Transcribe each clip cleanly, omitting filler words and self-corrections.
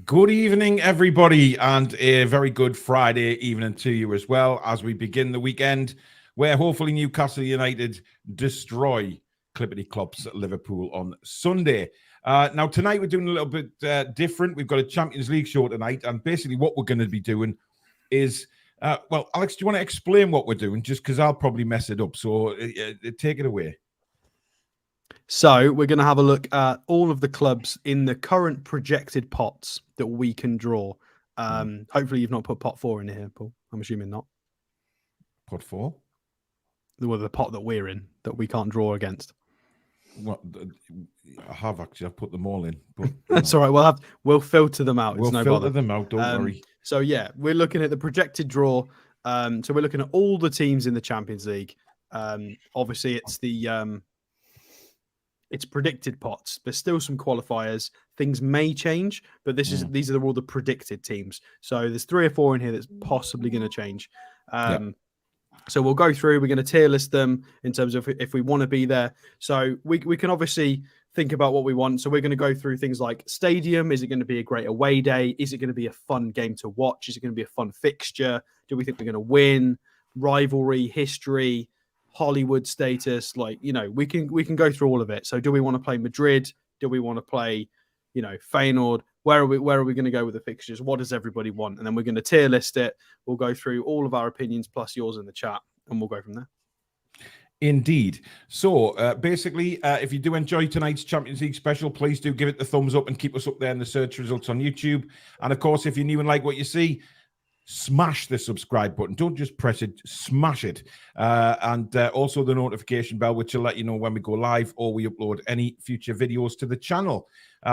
Good evening, everybody, and a very good Friday evening to you as well as we begin the weekend where hopefully Newcastle United destroy Clippity Klopp's Liverpool on Sunday. Now, tonight we're doing a little bit different. We've got a Champions League show tonight, and basically what we're going to be doing is, well, Alex, do you want to explain what we're doing? Just because I'll probably mess it up. So take it away. So we're going to have a look at all of the clubs in the current projected pots that we can draw. Hopefully you've not put pot 4 in here, Paul. I'm assuming not. Pot 4? Well, the pot that we're in, that we can't draw against. Well, I have actually. I've put them all in. But, That's all right. We'll filter them out. We'll filter them out. Don't worry. So yeah, we're looking at the projected draw. So we're looking at all the teams in the Champions League. Obviously, it's the it's predicted pots. There's still some qualifiers. Things may change, but these are all the predicted teams. So there's 3 or 4 in here that's possibly going to change. So we'll go through. We're going to tier list them in terms of if we want to be there. So we can obviously think about what we want. So we're going to go through things like stadium. Is it going to be a great away day? Is it going to be a fun game to watch? Is it going to be a fun fixture? Do we think we're going to win? Rivalry, history, Hollywood status, like, you know, we can go through all of it. So do we want to play Madrid? Do we want to play, you know, Feyenoord? Where are we going to go with the fixtures? What does everybody want? And then we're going to tier list it. We'll go through all of our opinions plus yours in the chat, and we'll go from there. Indeed. So basically, if you do enjoy tonight's Champions League special, please do give it the thumbs up and keep us up there in the search results on YouTube. And of course, if you're new and like what you see, smash the subscribe button. Don't just press it, smash it. And also the notification bell, which will let you know when we go live or we upload any future videos to the channel.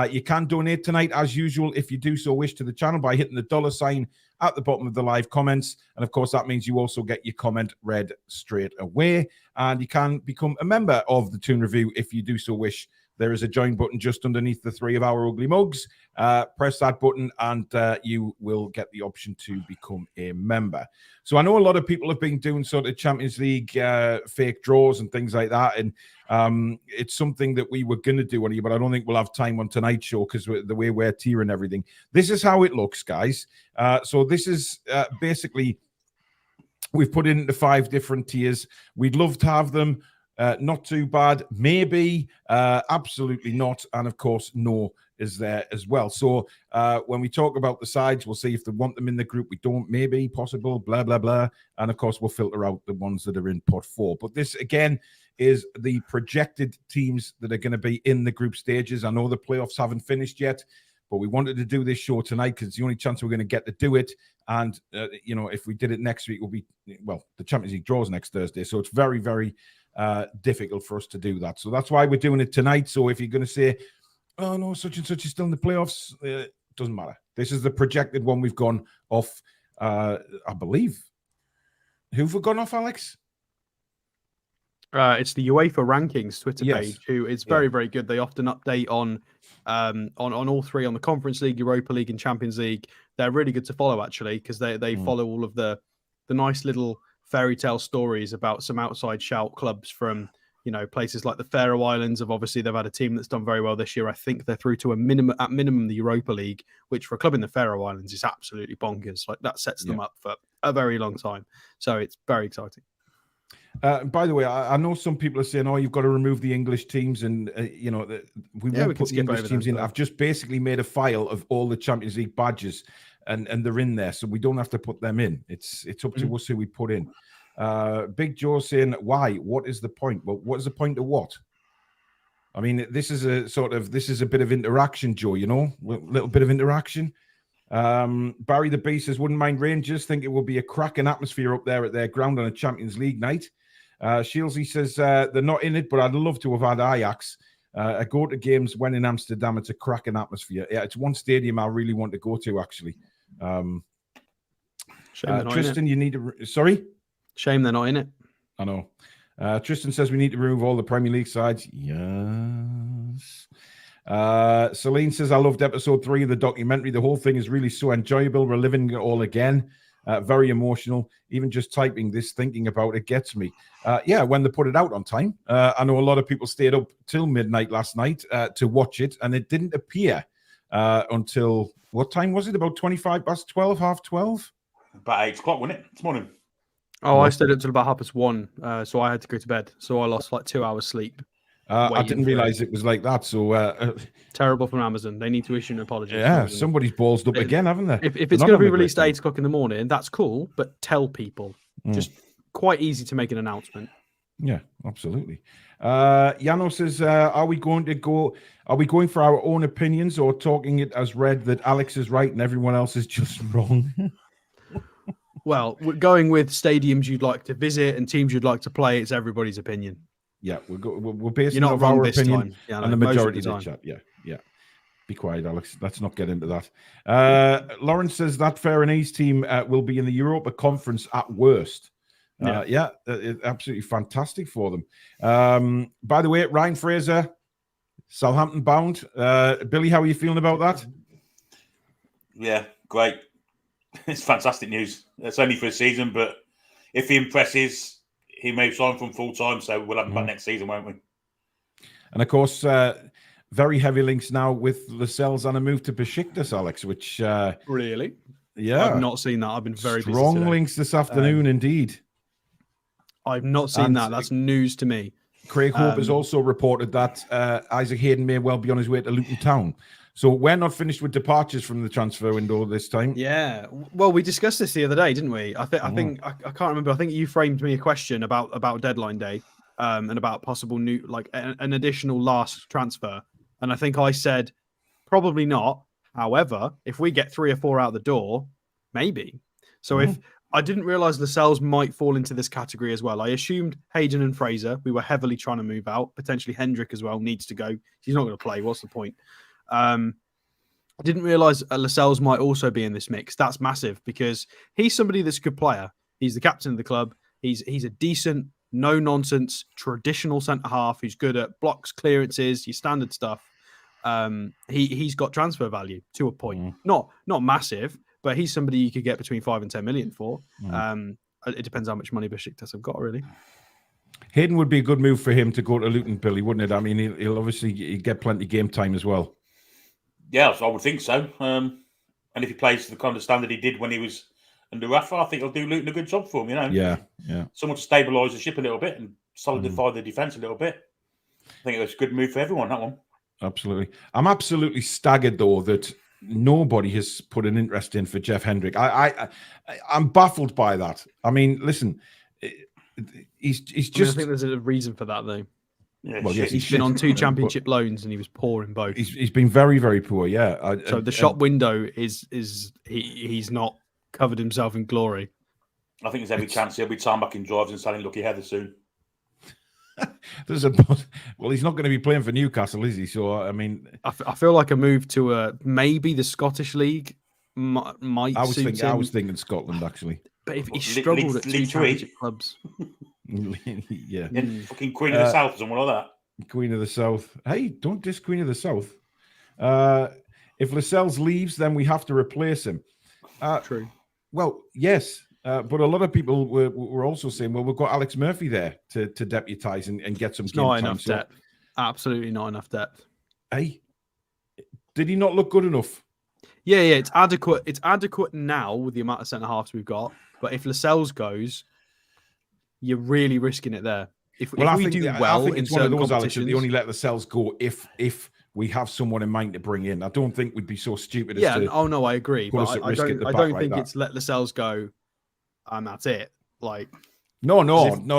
You can donate tonight, as usual, if you do so wish, to the channel by hitting the $ at the bottom of the live comments. And of course, that means you also get your comment read straight away. And you can become a member of the Toon Review if you do so wish. There is a join button just underneath the 3 of our ugly mugs. Press that button and you will get the option to become a member. So I know a lot of people have been doing sort of Champions League fake draws and things like that. And it's something that we were going to do on here, but I don't think we'll have time on tonight's show because the way we're tiering everything. This is how it looks, guys. So this is basically, we've put in the 5 different tiers. We'd love to have them. Not too bad, maybe, absolutely not, and of course, no is there as well. So when we talk about the sides, we'll see if they want them in the group. We don't, maybe, possible, blah, blah, blah. And of course, we'll filter out the ones that are in pot 4. But this, again, is the projected teams that are going to be in the group stages. I know the playoffs haven't finished yet, but we wanted to do this show tonight because it's the only chance we're going to get to do it. And, you know, if we did it next week, it will be, well, the Champions League draws next Thursday. So it's very, very difficult for us to do that. So that's why we're doing it tonight. So if you're going to say, oh no, such and such is still in the playoffs, it doesn't matter. This is the projected one. We've gone off, I believe. Who've we gone off, Alex? It's the UEFA rankings Twitter page, who is very, very good. They often update on all 3, on the Conference League, Europa League, and Champions League. They're really good to follow, actually, because they follow all of the nice little fairy tale stories about some outside shout clubs from, you know, places like the Faroe Islands. Obviously they've had a team that's done very well this year. I think they're through to at minimum the Europa League, which for a club in the Faroe Islands is absolutely bonkers. Like, that sets them up for a very long time. So it's very exciting. By the way, I know some people are saying, oh, you've got to remove the English teams, and you know, we won't put the English teams in. I've just basically made a file of all the Champions League badges, and they're in there, so we don't have to put them in. It's up to us who we put in. Big Joe saying, why? What is the point? Well, what is the point of what? I mean, this is a bit of interaction, Joe, you know, a little bit of interaction. Barry the Beast says, wouldn't mind Rangers. Think it will be a cracking atmosphere up there at their ground on a Champions League night. Shieldsy says, they're not in it, but I'd love to have had Ajax. I go to games when in Amsterdam. It's a cracking atmosphere. Yeah, it's one stadium I really want to go to, actually. Tristan, you need to... Sorry? Shame they're not in it. I know. Tristan says we need to remove all the Premier League sides. Yes. Celine says, I loved episode 3 of the documentary. The whole thing is really so enjoyable. We're living it all again. Very emotional. Even just typing this, thinking about it gets me. Yeah, when they put it out on time. I know a lot of people stayed up till midnight last night to watch it, and it didn't appear until what time was it? About 12, half 12? About 8 o'clock, wasn't it? This morning. Oh, I stayed up till about 1:30, so I had to go to bed. So I lost like 2 hours sleep. I didn't realize it was like that. So terrible from Amazon. They need to issue an apology. Yeah, somebody's ballsed up again, haven't they? If it's going to be released at 8 o'clock in the morning, that's cool, but tell people. Just quite easy to make an announcement. Yeah, absolutely. Yano says, are we going for our own opinions or talking it as read that Alex is right and everyone else is just wrong? Well, we're going with stadiums you'd like to visit and teams you'd like to play. It's everybody's opinion. Yeah, we're basing You're not off wrong our this opinion time. Yeah, and no, the majority of the time. chat. Yeah. Be quiet, Alex. Let's not get into that. Lawrence says that Fair and Ease team will be in the Europa Conference at worst. Absolutely fantastic for them. By the way, Ryan Fraser, Southampton bound. Billy, how are you feeling about that? Yeah, great. It's fantastic news. It's only for a season, but if he impresses, he may sign from full time. So we'll have him back next season, won't we? And of course, very heavy links now with Lascelles and a move to Besiktas, Alex. Which really, yeah, I've not seen that. I've been very strong busy links this afternoon, indeed. I've not seen that. That's news to me. Craig Hope has also reported that Isaac Hayden may well be on his way to Luton Town. So we're not finished with departures from the transfer window this time. Yeah. Well, we discussed this the other day, didn't we? I think I can't remember. I think you framed me a question about deadline day and about possible new, like an additional last transfer. And I think I said probably not. However, if we get 3 or 4 out the door, maybe. So if I didn't realize Lascelles might fall into this category as well. I assumed Hayden and Fraser, we were heavily trying to move out. Potentially Hendrick as well needs to go. He's not going to play. What's the point? I didn't realize Lascelles might also be in this mix. That's massive because he's somebody that's a good player. He's the captain of the club. He's a decent, no nonsense, traditional centre half who's good at blocks, clearances, your standard stuff. He's got transfer value to a point. Not massive, but he's somebody you could get between 5 and 10 million for. It depends how much money Besiktas have got, really. Hayden would be a good move for him to go to Luton, Billy, wouldn't it? I mean, he'll obviously get plenty of game time as well. Yeah, I would think so. And if he plays to the kind of standard he did when he was under Rafa, I think he'll do Luton a good job for him, you know? Yeah. Someone to stabilise the ship a little bit and solidify the defence a little bit. I think it's a good move for everyone, that one. Absolutely. I'm absolutely staggered, though, that nobody has put an interest in for Jeff Hendrick. I'm baffled by that. I mean, listen, he's just... I think there's a reason for that, though. Yeah, well, yes, he's been on 2 championship loans and he was poor in both. He's been very, very poor, yeah. So the shop window is he's not covered himself in glory. I think there's every chance he'll be tarmacking drives and selling Lucky Heather soon. Well, he's not going to be playing for Newcastle, is he? So, I mean... I feel like a move to maybe the Scottish League might suit him. I was thinking Scotland, actually. But if he struggled at 2 championship clubs... Yeah. Fucking Queen of the South or something like that. Queen of the South. Hey, don't diss Queen of the South. If Lascelles leaves, then we have to replace him. True. Well, yes. But a lot of people were also saying, well, we've got Alex Murphy there to deputise and get some game not time. Enough depth. Absolutely not enough depth. Hey, did he not look good enough? Yeah, it's adequate. It's adequate now with the amount of centre halves we've got. But if Lascelles goes, you're really risking it there. If we do well, I think it's in one of certain those, Alex, that they only competitions, let Lascelles go if we have someone in mind to bring in. I don't think we'd be so stupid. Yeah. As to Oh no, I agree. put But us at I risk at don't. the I back don't like think that. it's let Lascelles go, and that's it. Like no,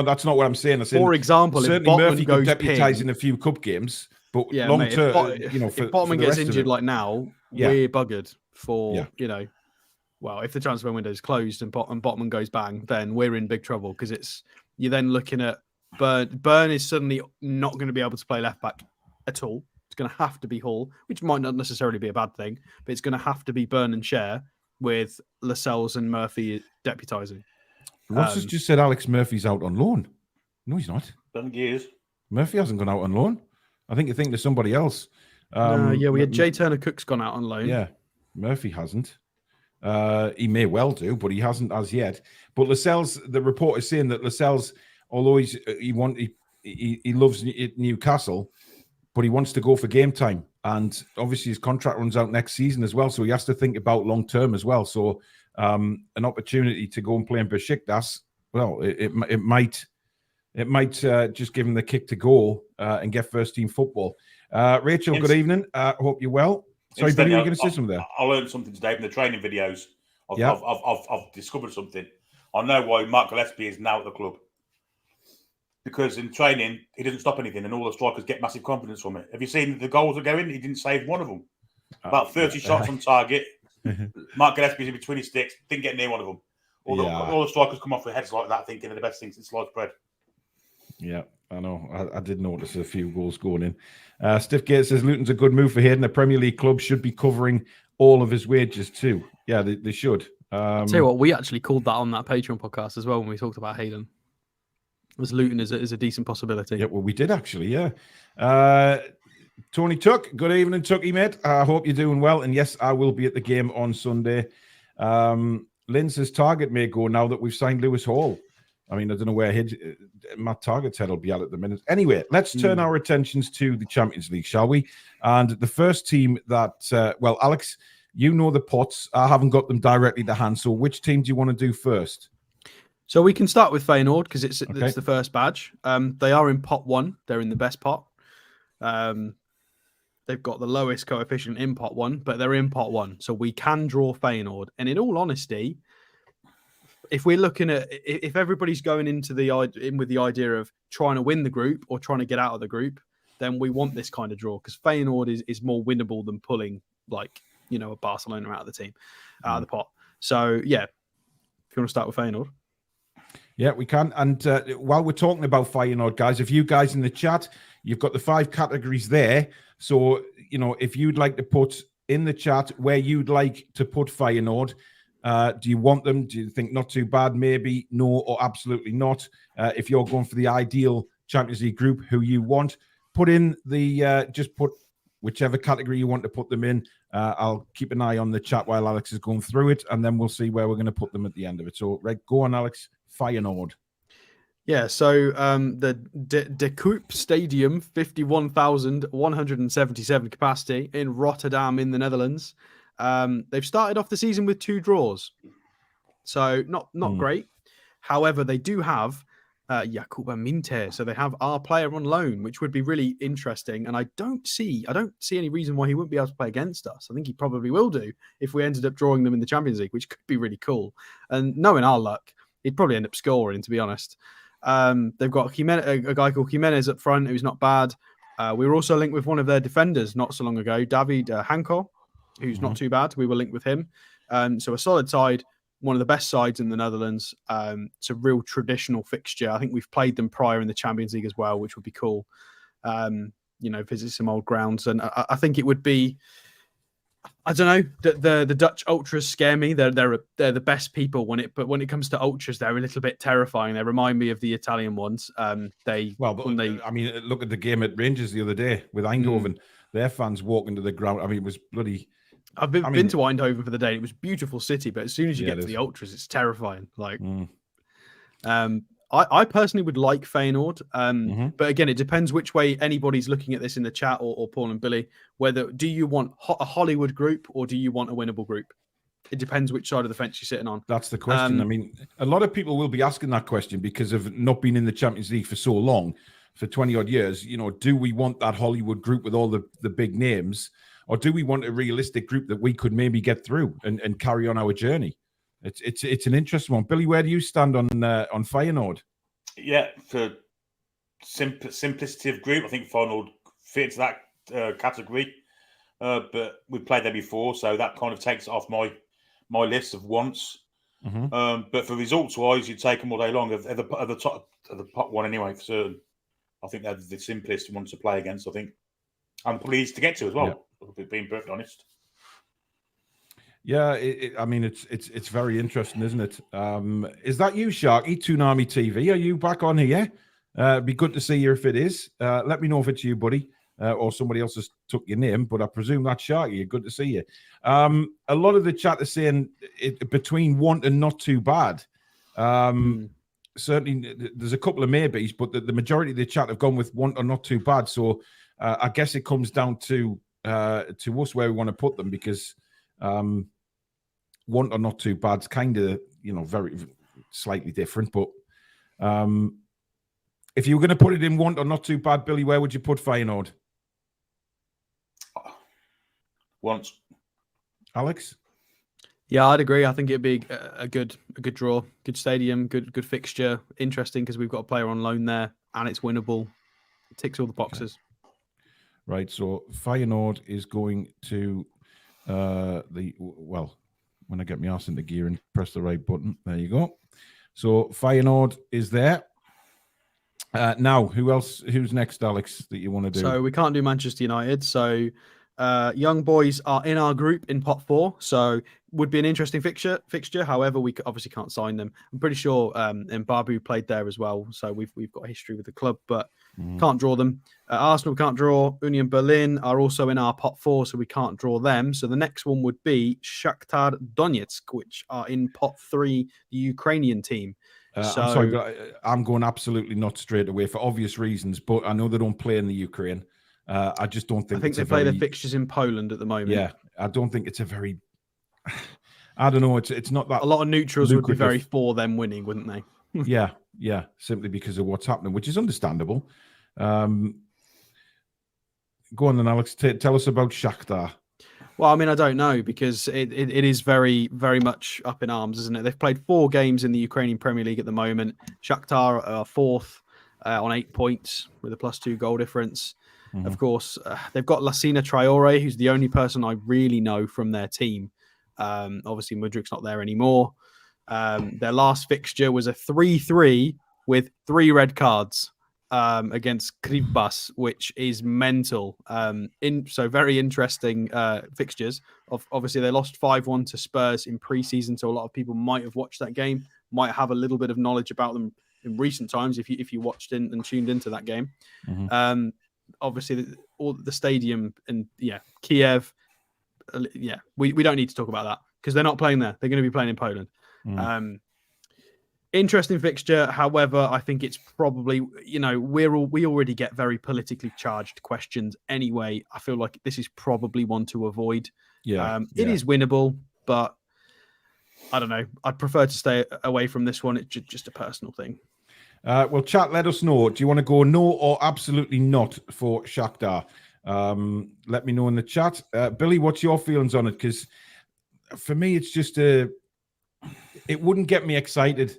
that's not what I'm saying. For example, if certainly Botman Murphy could goes deputise ping, in a few cup games, but yeah, long mate, term, if for Botman the gets rest of injured it- like now, Yeah. we're buggered for Yeah. Well, if the transfer window is closed and Botman goes bang, then we're in big trouble because you're then looking at Burn. Burn is suddenly not going to be able to play left back at all. It's going to have to be Hall, which might not necessarily be a bad thing, but it's going to have to be Burn and Share with Lascelles and Murphy deputising. Ross has just said Alex Murphy's out on loan. No, he's not. I think he is. Murphy hasn't gone out on loan. I think you're thinking of somebody else. We had Jay Turner Cook's gone out on loan. Yeah, Murphy hasn't. He may well do, but he hasn't as yet. But Lascelles, the report is saying that Lascelles, although he loves Newcastle, but he wants to go for game time. and obviously his contract runs out next season as well, so he has to think about long term as well. So an opportunity to go and play in Besiktas, well, it might just give him the kick to go and get first team football. Rachel, good evening. Hope you're well. Sorry, Billy, you were going to say something there? I learned something today from the training videos. I've discovered something. I know why Mark Gillespie is now at the club. Because in training, he doesn't stop anything, and all the strikers get massive confidence from it. Have you seen the goals that go in? He didn't save one of them. About 30 shots on target. Mark Gillespie's in between his sticks, didn't get near one of them. All the strikers come off with heads like that, thinking they're the best thing since sliced bread. Yeah, I know. I did notice a few goals going in. Stiff Gate says Luton's a good move for Hayden. A Premier League club should be covering all of his wages too. Yeah, they should. I'll tell you what, we actually called that on that Patreon podcast as well when we talked about Hayden. Was Luton is a decent possibility. Yeah, well, we did actually, yeah. Tony Tuck, good evening, Tucky, mate. I hope you're doing well. And yes, I will be at the game on Sunday. Lynn says Target may go now that we've signed Lewis Hall. I mean, I don't know where Matt Target's head will be at the minute. Anyway, let's turn our attentions to the Champions League, shall we? And the first team that, well, Alex, you know the pots. I haven't got them directly to hand. So which team do you want to do first? So we can start with Feyenoord because it's the first badge. They are in pot 1. They're in the best pot. They've got the lowest coefficient in pot 1, but they're in pot 1. So we can draw Feyenoord. And in all honesty, if we're looking at if everybody's going into with the idea of trying to win the group or trying to get out of the group, then we want this kind of draw because Feyenoord is more winnable than pulling a Barcelona out of the team, out of the pot. So yeah, if you want to start with Feyenoord. Yeah, we can. And while we're talking about Feyenoord, guys, if you guys in the chat, you've got the 5 categories there. So, if you'd like to put in the chat where you'd like to put Feyenoord, do you want them? Do you think not too bad, maybe, no, or absolutely not? If you're going for the ideal Champions League group, who you want, put in just put whichever category you want to put them in. I'll keep an eye on the chat while Alex is going through it, and then we'll see where we're going to put them at the end of it. So, right, go on, Alex. Feyenoord. Yeah, so the De Kuip Stadium, 51,177 capacity in Rotterdam in the Netherlands. They've started off the season with 2 draws. So not great. However, they do have Yakuba Minte. So they have our player on loan, which would be really interesting. And I don't see any reason why he wouldn't be able to play against us. I think he probably will do if we ended up drawing them in the Champions League, which could be really cool. And knowing our luck, he'd probably end up scoring, to be honest. They've got a guy called Jimenez up front, who's not bad. We were also linked with one of their defenders not so long ago, David Hanko, who's not too bad. We were linked with him. So a solid side, one of the best sides in the Netherlands. It's a real traditional fixture. I think we've played them prior in the Champions League as well, which would be cool. Visit some old grounds. And I think it would be... I don't know. The Dutch ultras scare me. They're the best people but when it comes to ultras, they're a little bit terrifying. They remind me of the Italian ones. I mean, look at the game at Rangers the other day with Eindhoven. Their fans walking to the ground. I mean, it was bloody. I've been to Eindhoven for the day. It was a beautiful city, but as soon as you get to the ultras, it's terrifying. I personally would like Feyenoord, but again, it depends which way anybody's looking at this in the chat or Paul and Billy. Whether do you want a Hollywood group or do you want a winnable group? It depends which side of the fence you're sitting on. That's the question. I mean, a lot of people will be asking that question because of not being in the Champions League for so long, for 20 odd years. Do we want that Hollywood group with all the big names, or do we want a realistic group that we could maybe get through and carry on our journey? It's an interesting one. Billy, where do you stand on Feyenoord? Yeah, for simplicity of group, I think Feyenoord fits that category. But we've played there before, so that kind of takes it off my list of wants. But for results wise, you take them all day long. At the top of the pot 1 anyway, for certain. I think they're the simplest ones to play against. I think, and probably easy to get to as well. Yeah. Being perfectly honest. Yeah, I mean, it's very interesting, isn't it? Is that you, Sharky? Toon Army TV? Are you back on here? It'd be good to see you if it is. Let me know if it's you, buddy, or somebody else has took your name, but I presume that's Sharky. Good to see you. A lot of the chat is saying between want and not too bad. Certainly, there's a couple of maybes, but the majority of the chat have gone with want or not too bad. So I guess it comes down to to us where we want to put them, because want or not too bad's kind of, very slightly different. But if you were going to put it in want or not too bad, Billy, where would you put Feyenoord? Want. Alex? Yeah, I'd agree. I think it'd be a good draw, good stadium, good fixture. Interesting because we've got a player on loan there and it's winnable. It ticks all the boxes. Okay. Right, so Feyenoord is going to when I get my arse into gear and press the right button, there you go. So Feyenoord is there. Now, who's next, Alex, that you want to do? So we can't do Manchester United. So Young Boys are in our group in pot 4. So would be an interesting fixture. However, we obviously can't sign them. I'm pretty sure Mbabu played there as well. So we've got a history with the club, but can't draw them. Arsenal can't draw. Union Berlin are also in our pot 4, so we can't draw them. So the next one would be Shakhtar Donetsk, which are in pot 3, the Ukrainian team. I'm sorry, but I'm going absolutely not straight away for obvious reasons. But I know they don't play in the Ukraine. I just don't think. I think they play their fixtures in Poland at the moment. Yeah, I don't think it's a very. I don't know. It's not that. A lot of neutrals lucrative. Would be very for them winning, wouldn't they? Yeah, simply because of what's happening, which is understandable. Go on then, Alex. Tell us about Shakhtar. Well, I mean, I don't know because it is very, very much up in arms, isn't it? They've played 4 games in the Ukrainian Premier League at the moment. Shakhtar are 4th on 8 points with a +2 goal difference. Mm-hmm. Of course, they've got Lassina Traore, who's the only person I really know from their team. Obviously, Mudrik's not there anymore. Their last fixture was a 3-3 with 3 red cards against Krivbas, which is mental. So very interesting fixtures. Obviously, they lost 5-1 to Spurs in pre-season, so a lot of people might have watched that game, might have a little bit of knowledge about them in recent times if you watched in and tuned into that game. Mm-hmm. Obviously, all the stadium and Kiev. We don't need to talk about that because they're not playing there. They're going to be playing in Poland. Interesting fixture. However, I think it's probably, we already get very politically charged questions anyway. I feel like this is probably one to avoid. It is winnable, but I don't know. I'd prefer to stay away from this one. It's just a personal thing. Well, chat, let us know. Do you want to go no or absolutely not for Shakhtar? Let me know in the chat. Billy, what's your feelings on it? Because for me, it's just it wouldn't get me excited.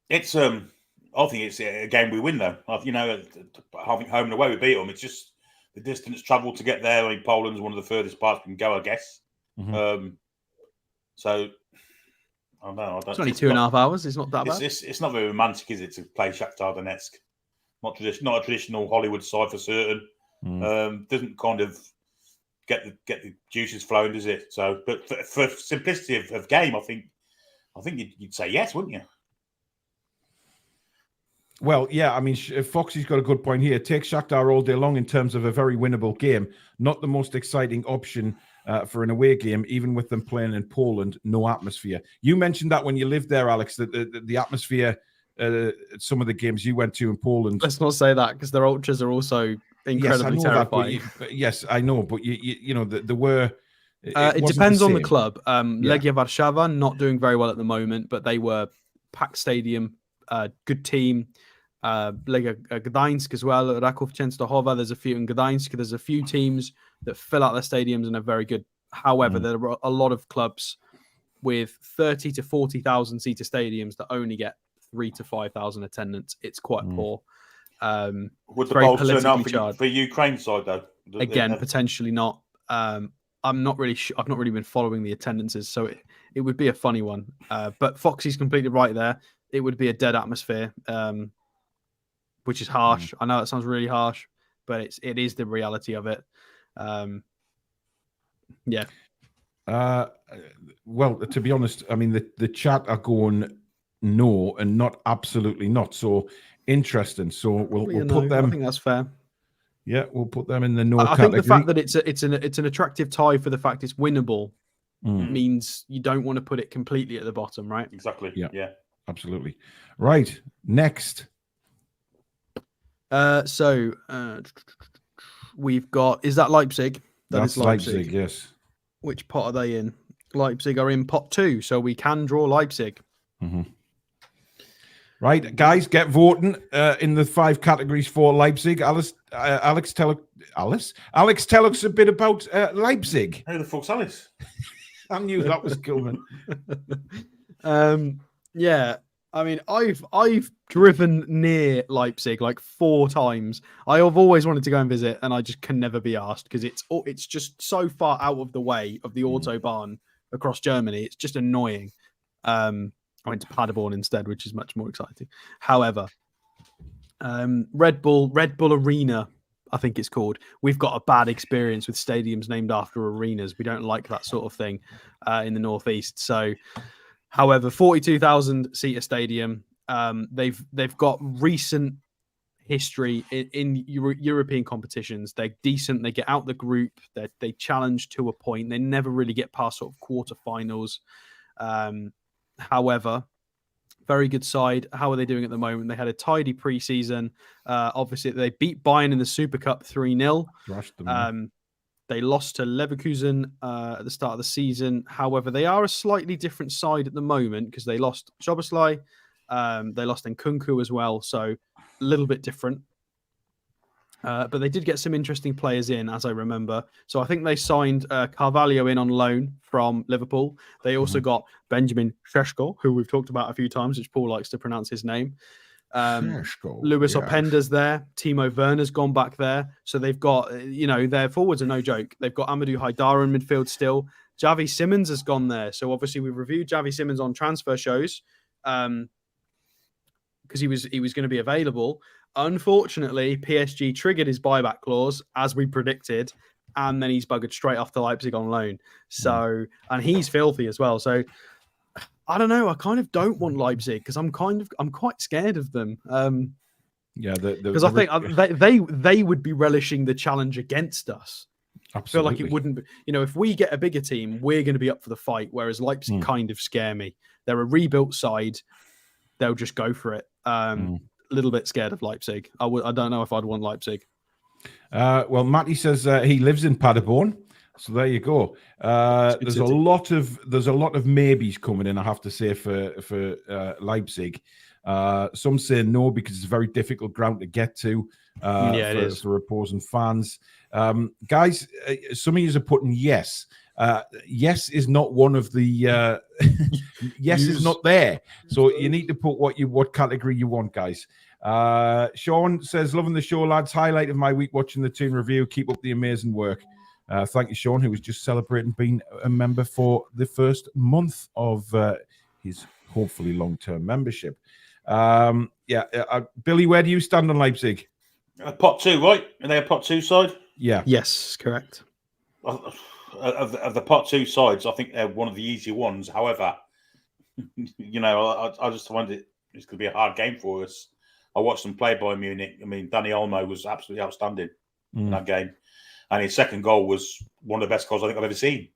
It's I think it's a game we win though. Having home and away we beat them. It's just the distance travelled to get there. I mean, Poland's one of the furthest parts we can go, I guess. Mm-hmm. So I don't know. It's only 2.5 hours. It's not that bad. It's not very romantic, is it, to play Shakhtar Donetsk? Not a traditional Hollywood side for certain. Doesn't kind of get the juices flowing, does it? So, but for simplicity of game, I think you'd say yes, wouldn't you? Well, yeah. I mean, Foxy's got a good point here. Take Shakhtar all day long in terms of a very winnable game. Not the most exciting option for an away game, even with them playing in Poland. No atmosphere. You mentioned that when you lived there, Alex, that the atmosphere. Some of the games you went to in Poland. Let's not say that because their ultras are also incredibly terrifying. Yes, I know, but there were. It depends on the club. Legia Warszawa not doing very well at the moment, but they were packed stadium, good team. Legia Gdańsk as well. Raków Częstochowa. There's a few in Gdańsk. There's a few teams that fill out their stadiums and are very good. However, there are a lot of clubs with 30 to 40,000 seater stadiums that only get 3,000 to 5,000 attendance. It's quite poor. Would the polls turn out for Ukraine side though? Again, potentially not. I'm not really sure. I've not really been following the attendances, so it would be a funny one. But Foxy's completely right there. It would be a dead atmosphere, which is harsh. I know that sounds really harsh, but it is the reality of it. Yeah. Well, to be honest, I mean the chat are going no and not absolutely not. So interesting. So we'll put them. I think that's fair. Yeah, we'll put them in the no category. I think the fact that it's an attractive tie for the fact it's winnable means you don't want to put it completely at the bottom, right? Exactly. Yeah. Absolutely. Right. Next. So we've got. Is that Leipzig? That's Leipzig. Yes. Which pot are they in? Leipzig are in pot 2, so we can draw Leipzig. Mm-hmm. Right, guys, get voting in the 5 categories for Leipzig. Alex, tell us a bit about Leipzig. Who the fuck's Alice? I knew that was coming. Yeah, I mean, I've driven near Leipzig like 4 times. I have always wanted to go and visit, and I just can never be asked because it's just so far out of the way of the autobahn across Germany. It's just annoying. I went to Paderborn instead, which is much more exciting. However, Red Bull Arena, I think it's called. We've got a bad experience with stadiums named after arenas. We don't like that sort of thing in the Northeast. So, however, 42,000 seater stadium. They've got recent history in European competitions. They're decent. They get out the group. They challenge to a point. They never really get past sort of quarterfinals. However, very good side. How are they doing at the moment? They had a tidy preseason. Obviously, they beat Bayern in the Super Cup 3-0. They lost to Leverkusen at the start of the season. However, they are a slightly different side at the moment because they lost Szoboszlai. They lost Nkunku as well, so a little bit different. But they did get some interesting players in, as I remember. So I think they signed Carvalho in on loan from Liverpool. They also got Benjamin Šeško, who we've talked about a few times, which Paul likes to pronounce his name. Lewis Openda's there. Timo Werner's gone back there. So they've got, their forwards are no joke. They've got Amadou Haidara in midfield still. Javi Simmons has gone there. So obviously we reviewed Javi Simmons on transfer shows because he was going to be available. Unfortunately, PSG triggered his buyback clause, as we predicted, and then he's buggered straight off to Leipzig on loan. So, and he's filthy as well. So, I don't know. I kind of don't want Leipzig because I'm quite scared of them. Because I think they would be relishing the challenge against us. Absolutely. I feel like it wouldn't be, if we get a bigger team, we're going to be up for the fight. Whereas Leipzig kind of scare me. They're a rebuilt side. They'll just go for it. A little bit scared of Leipzig. I don't know if I'd want Leipzig. Well, Matty says he lives in Paderborn, so there you go. There's a lot of maybes coming in, I have to say, for Leipzig. Some say no because it's a very difficult ground to get to for opposing fans. Guys, some of you are putting yes. Yes is not one of the yes is not there, so you need to put what category you want, guys. Sean says, loving the show, lads. Highlight of my week watching the Toon review. Keep up the amazing work. Thank you, Sean, who was just celebrating being a member for the first month of his hopefully long-term membership. Billy, where do you stand on Leipzig? Pot 2, right? Are they a pot 2 side? Yeah. Yes, correct. Of the pot 2 sides, I think they're one of the easier ones. However, I just find it's going to be a hard game for us. I watched them play by Munich. I mean, Dani Olmo was absolutely outstanding in that game. And his second goal was one of the best goals I think I've ever seen.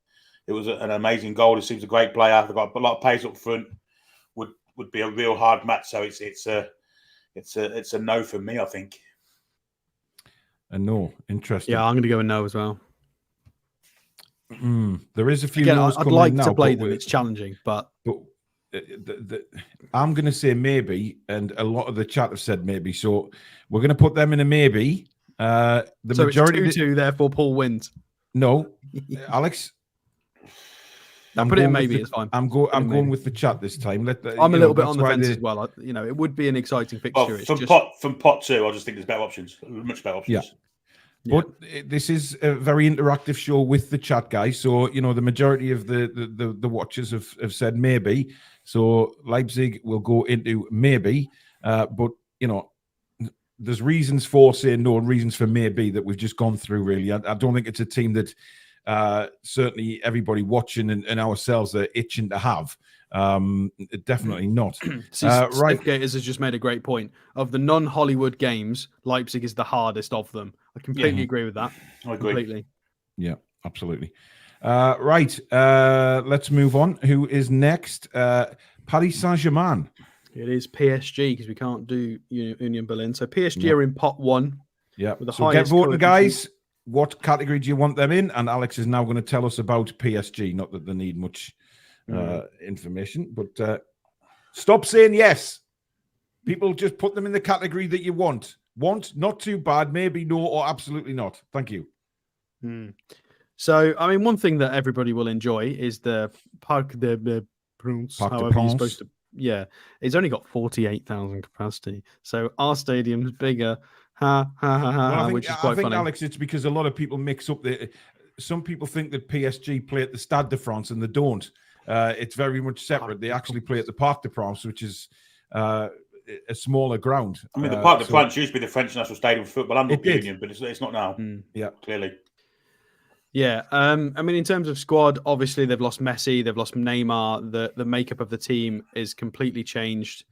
It was an amazing goal. He seems a great player. They've got a lot of pace up front. Would be a real hard match. So it's a no for me, I think. A no. Interesting. Yeah, I'm going to go a no as well. There is a few. Again, I'd like to play them. It's challenging, but I'm going to say maybe, and a lot of the chat have said maybe. So we're going to put them in a maybe. The majority it's 2-2, therefore Paul wins. No, Alex. I'll put it in maybe. It's fine. I'm going with the chat this time. I'm a little bit on the fence as well. It would be an exciting fixture. From pot 2, I just think there's better options, much better options. Yeah. But this is a very interactive show with the chat, guys. So, the majority of the watchers have said maybe. So Leipzig will go into maybe. But, there's reasons for saying no and reasons for maybe that we've just gone through, really. I don't think it's a team that certainly everybody watching and ourselves are itching to have. Definitely not. Right. Gators has just made a great point. Of the non-Hollywood games, Leipzig is the hardest of them. I completely agree with that. I agree. Completely. Yeah, absolutely. Right. Let's move on. Who is next? Paris Saint-Germain. It is PSG because we can't do Union Berlin. So PSG are in pot 1. Yeah. So get voting, guys. what category do you want them in? And Alex is now going to tell us about PSG. Not that they need much information, but stop saying yes. People, just put them in the category that you want. Want, not too bad, maybe no, or absolutely not. Thank you. So, I mean, one thing that everybody will enjoy is the Parc de Prince, however you're supposed to. Yeah, it's only got 48,000 capacity. So our stadium's bigger. Which is quite funny. I think, Alex, it's because a lot of people mix up some people think that PSG play at the Stade de France and they don't. It's very much separate. They actually play at the Parc de France, which is a smaller ground. I mean, the Parc de France used to be the French national stadium for football and rugby union, but it's not now. Yeah, clearly. Yeah, I mean, in terms of squad, obviously they've lost Messi, they've lost Neymar. The makeup of the team is completely changed.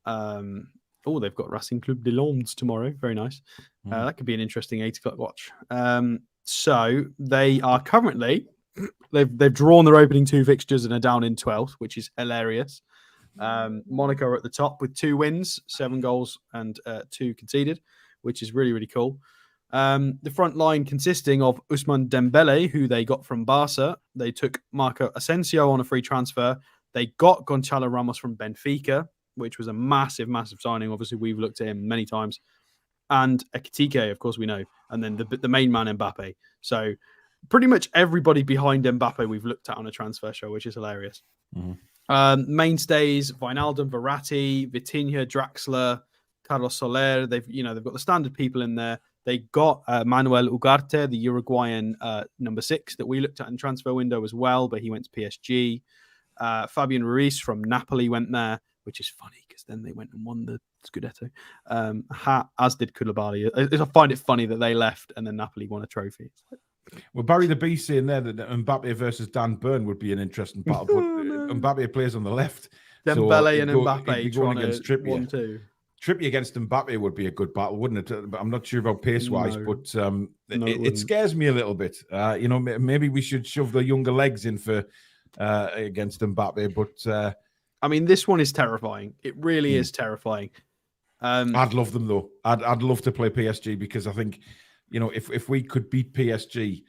They've got Racing Club de Lens tomorrow. Very nice. That could be an interesting 8 o'clock watch. So they are currently they've drawn their opening 2 fixtures and are down in 12th, which is hilarious. Monaco are at the top with 2 wins, 7 goals and 2 conceded, which is really, really cool. The front line consisting of Ousmane Dembele, who they got from Barca. They took Marco Asensio on a free transfer. They got Gonçalo Ramos from Benfica, which was a massive, massive signing. Obviously, we've looked at him many times. And Ekitike, of course, we know. And then the main man, Mbappe. So pretty much everybody behind Mbappe we've looked at on a transfer show, which is hilarious. Mainstays, Wijnaldum, Verratti, Vitinha, Draxler, Carlos Soler. They've got the standard people in there. They got Manuel Ugarte, the Uruguayan number 6 that we looked at in transfer window as well, but he went to PSG. Fabian Ruiz from Napoli went there, which is funny because then they went and won the Scudetto, as did Koulibaly. I find it funny that they left and then Napoli won a trophy. Well, Barry the Beast saying there that Mbappe versus Dan Burn would be an interesting battle, but Mbappe plays on the left. Dembele and Mbappe going against Trippier. 1-2. Trippier against Mbappe would be a good battle, wouldn't it? But I'm not sure about pace-wise, but it scares me a little bit. Maybe we should shove the younger legs in for against Mbappe, but I mean, this one is terrifying. It really is terrifying. I'd love them though. I'd love to play PSG because I think, if we could beat PSG,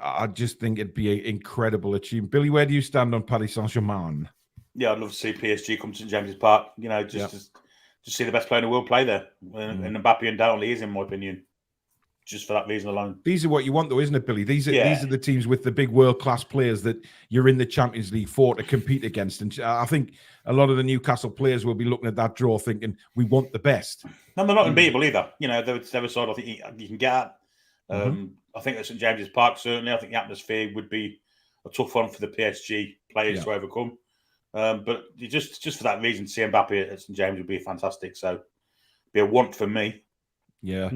I just think it'd be an incredible achievement. Billy, where do you stand on Paris Saint-Germain? Yeah, I'd love to see PSG come to St James's Park. Just see the best player in the world play there, and Mbappe undoubtedly is, in my opinion. Just for that reason alone. These are what you want, though, isn't it, Billy? These are the teams with the big world-class players that you're in the Champions League for to compete against. And I think a lot of the Newcastle players will be looking at that draw thinking, we want the best. No, they're not unbeatable either. They're a side I think you can get at. I think at St James's Park, certainly, I think the atmosphere would be a tough one for the PSG players to overcome. But just for that reason, see Mbappe at St James would be fantastic. So, be a want for me. Yeah.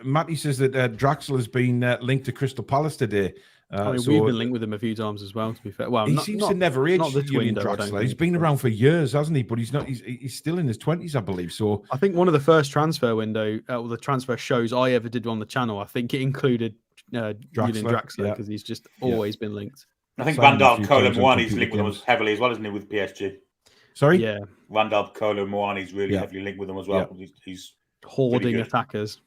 Matty says that Draxler has been linked to Crystal Palace today. We've been linked with him a few times as well, to be fair. Well, he seems to never age, Draxler. He's been around for years, hasn't he? But he's not. He's still in his 20s, I believe. So I think one of the first transfer the transfer shows I ever did on the channel, I think it included Julian Draxler because he's just always been linked. I think Randall Kolo Muani's linked with them heavily as well, isn't he, with PSG? Sorry? Yeah. Randall Kolo Muani's really heavily linked with them as well. Yeah. He's hoarding attackers.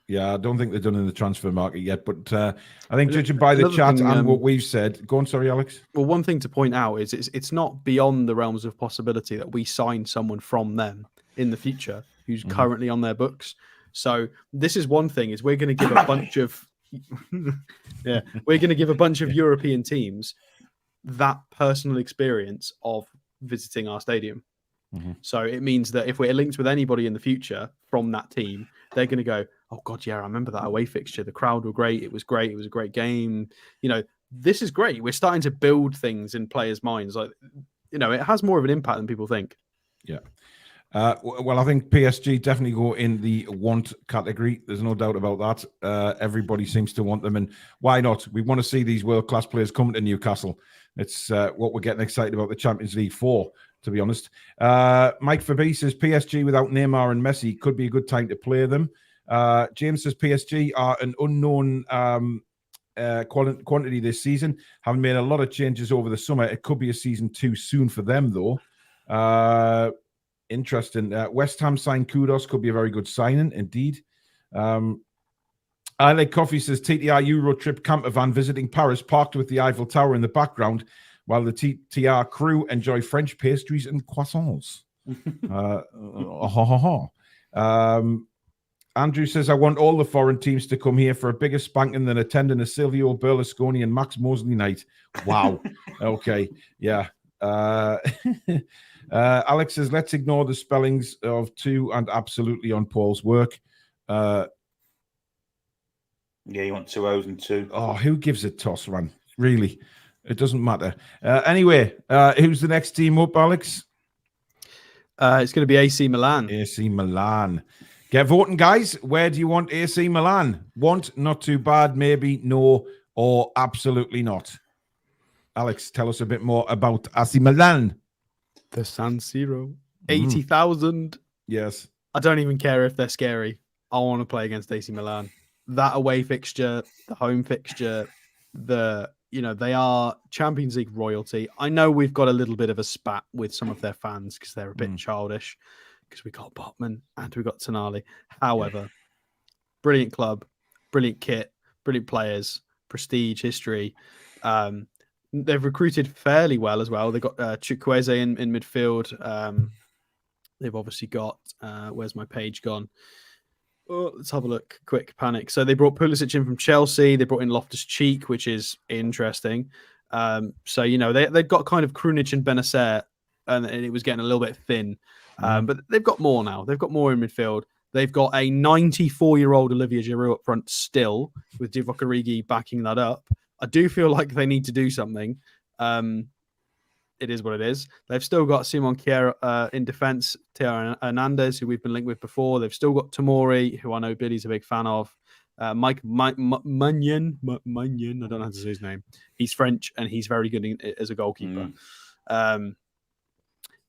Yeah, I don't think they're done in the transfer market yet, but I think judging by the chat and what we've said, go on, sorry, Alex. Well, one thing to point out is it's not beyond the realms of possibility that we sign someone from them in the future who's currently on their books. So this is one thing: is we're going to give a bunch of we're going to give a bunch of European teams that personal experience of visiting our stadium. So it means that if we're linked with anybody in the future from that team, they're going to go, oh, God, yeah, I remember that away fixture. The crowd were great. It was great. It was a great game. This is great. We're starting to build things in players' minds. It has more of an impact than people think. Yeah. Well, I think PSG definitely go in the want category. There's no doubt about that. Everybody seems to want them. And why not? We want to see these world-class players coming to Newcastle. It's what we're getting excited about the Champions League for, to be honest. Mike Fabi says PSG without Neymar and Messi could be a good time to play them. James says PSG are an unknown quantity this season, having made a lot of changes over the summer. It could be a season too soon for them, though. Interesting. West Ham signed Kudos, could be a very good signing, indeed. I Like Coffee says TTR Euro trip camper van visiting Paris, parked with the Eiffel Tower in the background, while the TTR crew enjoy French pastries and croissants. Andrew says, I want all the foreign teams to come here for a bigger spanking than attending a Silvio Berlusconi and Max Mosley night. Wow. Okay. Yeah. Alex says, let's ignore the spellings of two and absolutely on Paul's work. Yeah, you want 2 O's and 2. Oh, who gives a toss, man? Really? It doesn't matter. Anyway, who's the next team up, Alex? It's going to be AC Milan. AC Milan. Get voting, guys. Where do you want AC Milan? Want, not too bad, maybe, no, or absolutely not. Alex, tell us a bit more about AC Milan. The San Siro. 80,000. Yes. I don't even care if they're scary. I want to play against AC Milan. That away fixture, the home fixture, they are Champions League royalty. I know we've got a little bit of a spat with some of their fans because they're a bit childish, because we got Botman and we got Toon Army. However, brilliant club, brilliant kit, brilliant players, prestige, history. They've recruited fairly well as well. They've got Chukwueze in midfield. They've obviously got, where's my page gone? Oh, let's have a look. Quick panic. So they brought Pulisic in from Chelsea. They brought in Loftus-Cheek, which is interesting. So, they've got kind of Krunic and Benacer, and it was getting a little bit thin. But they've got more now. They've got more in midfield. They've got a 94-year-old Olivier Giroud up front still, with Divock Origi backing that up. I do feel like they need to do something. It is what it is. They've still got Simon Kjaer in defence, Theo Hernandez, who we've been linked with before. They've still got Tomori, who I know Billy's a big fan of. Mike Munyon, I don't know how to say his name. He's French and he's very good as a goalkeeper.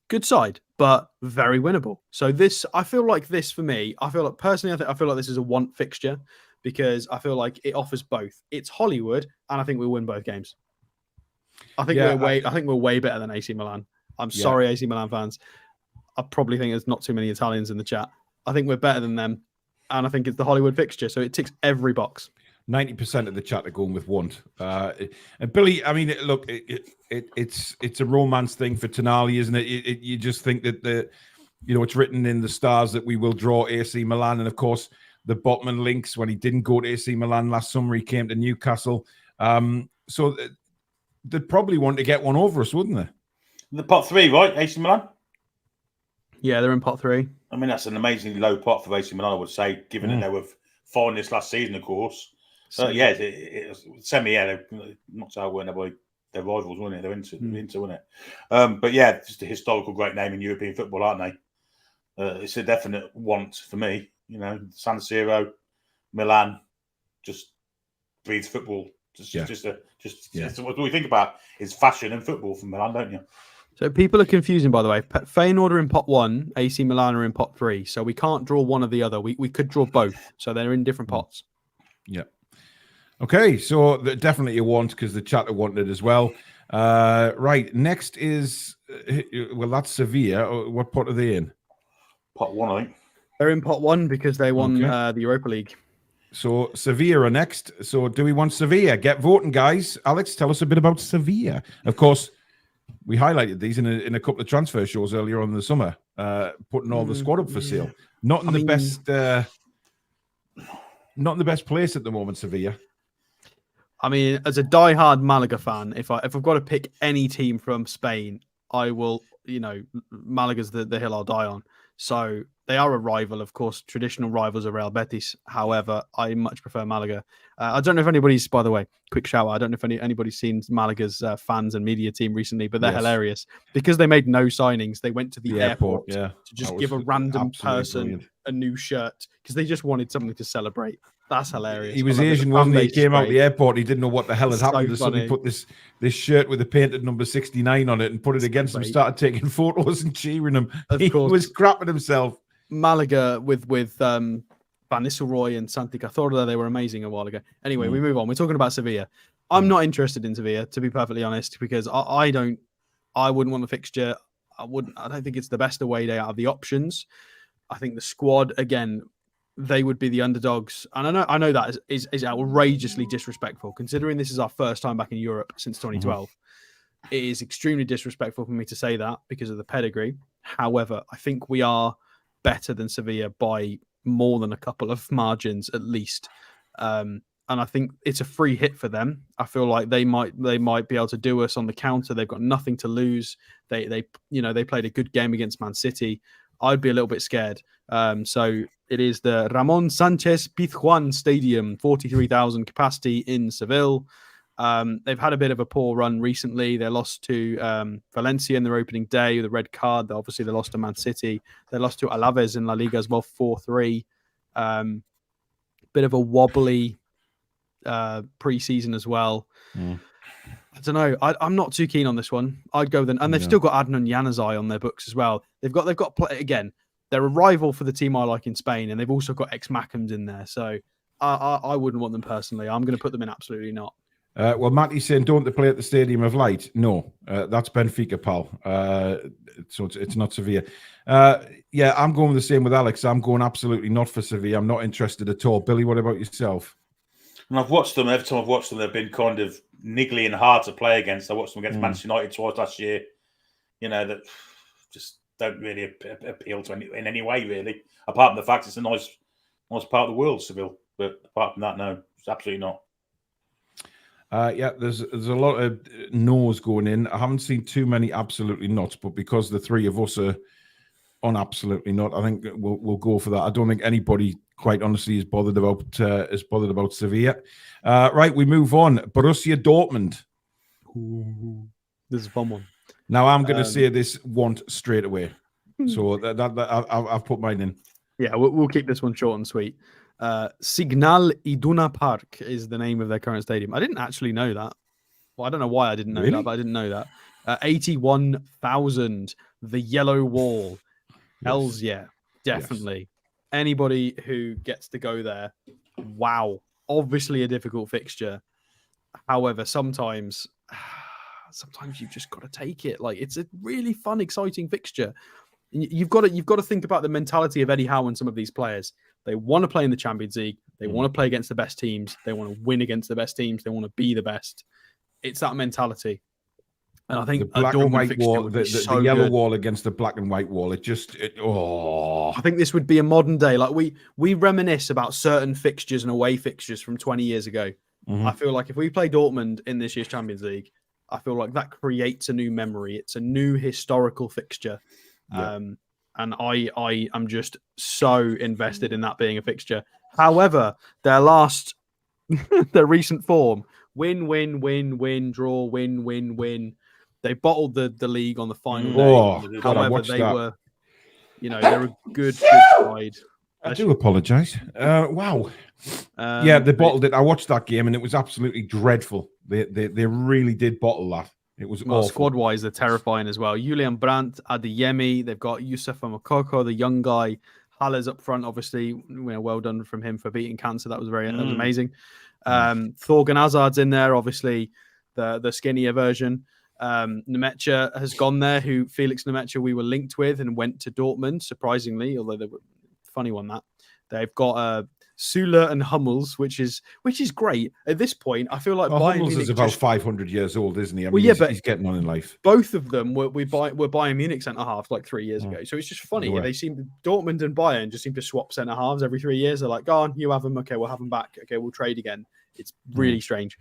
Good side, but very winnable. So I feel like this for me, I feel like this is a want fixture because I feel like it offers both. It's Hollywood, and I think we'll win both games. I think we're way better than AC Milan. I'm sorry, AC Milan fans. I probably think there's not too many Italians in the chat. I think we're better than them, and I think it's the Hollywood fixture, so it ticks every box. 90% of the chat are going with want. And Billy, I mean, look, it's a romance thing for Toon Army, isn't it? You just think that it's written in the stars that we will draw AC Milan, and of course the Botman links when he didn't go to AC Milan last summer, he came to Newcastle. So they'd probably want to get one over us, wouldn't they? The pot 3, right? AC Milan? Yeah, they're in pot 3. I mean, that's an amazingly low pot for AC Milan, I would say, given that they were finalists last season, of course. So, it's they're knocked out, weren't they, by their rivals, weren't it? They're into, weren't it? But yeah, just a historical great name in European football, aren't they? It's a definite want for me. San Siro, Milan, just breathes football. What we think about is fashion and football from Milan, don't you? So people are confusing, by the way. Feyenoord are in pot 1, AC Milan are in pot 3. So we can't draw one or the other. We could draw both. So they're in different pots. Yeah. Okay, so definitely a want because the chat wanted as well. Right, next is, that's Sevilla. What pot are they in? Pot 1, I think. They're in pot 1 because they won the Europa League. So Sevilla are next. So do we want Sevilla? Get voting, guys. Alex, tell us a bit about Sevilla. Of course, we highlighted these in a couple of transfer shows earlier on in the summer, putting all the squad up for sale. Not in the best place at the moment, Sevilla. I mean, as a diehard Malaga fan, if I've got to pick any team from Spain, I will. Malaga's the hill I'll die on. So they are a rival, of course. Traditional rivals are Real Betis. However, I much prefer Malaga. I don't know if anybody's, by the way, quick shout out. I don't know if anybody's seen Malaga's fans and media team recently, but they're hilarious because they made no signings. They went to the airport to just give a random person a new shirt because they just wanted something to celebrate. That's hilarious. He was Asian, wasn't he? He came out the airport. He didn't know what the hell had happened. He suddenly put this shirt with the painted number 69 on it and put it against him. Started taking photos and cheering him. He was crapping himself. Malaga with Van Nistelrooy and Santi Cazorla, they were amazing a while ago. Anyway, we move on. We're talking about Sevilla. I'm not interested in Sevilla, to be perfectly honest, because I wouldn't want the fixture. I don't think it's the best away day out of the options. I think the squad, again, they would be the underdogs. And I know that is outrageously disrespectful, considering this is our first time back in Europe since 2012. It is extremely disrespectful for me to say that because of the pedigree. However, I think we are better than Sevilla by more than a couple of margins at least. And I think it's a free hit for them. I feel like they might be able to do us on the counter. They've got nothing to lose. They played a good game against Man City. I'd be a little bit scared. So it is the Ramon Sanchez Pizjuan Stadium, 43,000 capacity in Seville. They've had a bit of a poor run recently. They lost to Valencia in their opening day with a red card. Obviously, they lost to Man City. They lost to Alaves in La Liga as well, 4-3. Bit of a wobbly pre-season as well. I don't know. I'm not too keen on this one. I'd go with them, and they've still got Adnan Januzaj on their books as well. They've got play again. They're a rival for the team I like in Spain, and they've also got ex-Mackhams in there. So I wouldn't want them personally. I'm going to put them in absolutely not. Well, Matty's saying, don't they play at the Stadium of Light? No, that's Benfica, pal. So it's not Sevilla. Yeah, I'm going the same with Alex. I'm going absolutely not for Sevilla. I'm not interested at all. Billy, what about yourself? And I've watched them. Every time I've watched them, they've been kind of niggly and hard to play against. I watched them against Manchester United twice last year. That just don't really appeal to in any way, really. Apart from the fact it's a nice part of the world, Seville. But apart from that, no, it's absolutely not. Yeah, there's a lot of no's going in. I haven't seen too many absolutely not, but because the three of us are on absolutely not, I think we'll go for that. I don't think anybody, quite honestly, is bothered about Sevilla. Right, we move on. Borussia Dortmund. Ooh, this is a fun one. Now I'm going to say this want straight away, so that I've put mine in. Yeah, we'll keep this one short and sweet. Signal Iduna Park is the name of their current stadium. I didn't actually know that. Well, I don't know why I didn't know that, but I didn't know that. 81,000, the yellow wall. Hells yeah, definitely. Yes. Anybody who gets to go there, wow. Obviously a difficult fixture. However, sometimes you've just got to take it. Like, it's a really fun, exciting fixture. You've got to think about the mentality of Eddie Howe and some of these players. They want to play in the Champions League. They want to play against the best teams. They want to win against the best teams. They want to be the best. It's that mentality. And I think the black and white wall, the yellow wall against the black and white wall. I think this would be a modern day. Like we reminisce about certain fixtures and away fixtures from 20 years ago. I feel like if we play Dortmund in this year's Champions League, I feel like that creates a new memory. It's a new historical fixture. Yeah. And I am just so invested in that being a fixture. However, their recent form, win, draw, win. They bottled the league on the final day. However, they were, they're a good side. I do apologise. Wow. Yeah, they bottled it. I watched that game and it was absolutely dreadful. They really did bottle that. It was awful. Squad-wise, they're terrifying as well. Julian Brandt, Adeyemi, they've got Youssef Mokoko, the young guy. Haller's up front, obviously. Well done from him for beating cancer. That was that was amazing. Thorgan Hazard's in there, obviously, the skinnier version. Nemecha has gone there, who Felix Nemecha we were linked with and went to Dortmund, surprisingly, although they were funny one that. They've got Süle and Hummels, which is great. At this point, I feel like Bayern Hummels Munich is about 500 years old, isn't he? I mean, he's getting on in life. Both of them were Bayern Munich centre halves like 3 years ago. So it's just funny. They Dortmund and Bayern just seem to swap centre halves every 3 years. They're like, go on, you have them. Okay, we'll have them back. Okay, we'll trade again. It's really strange.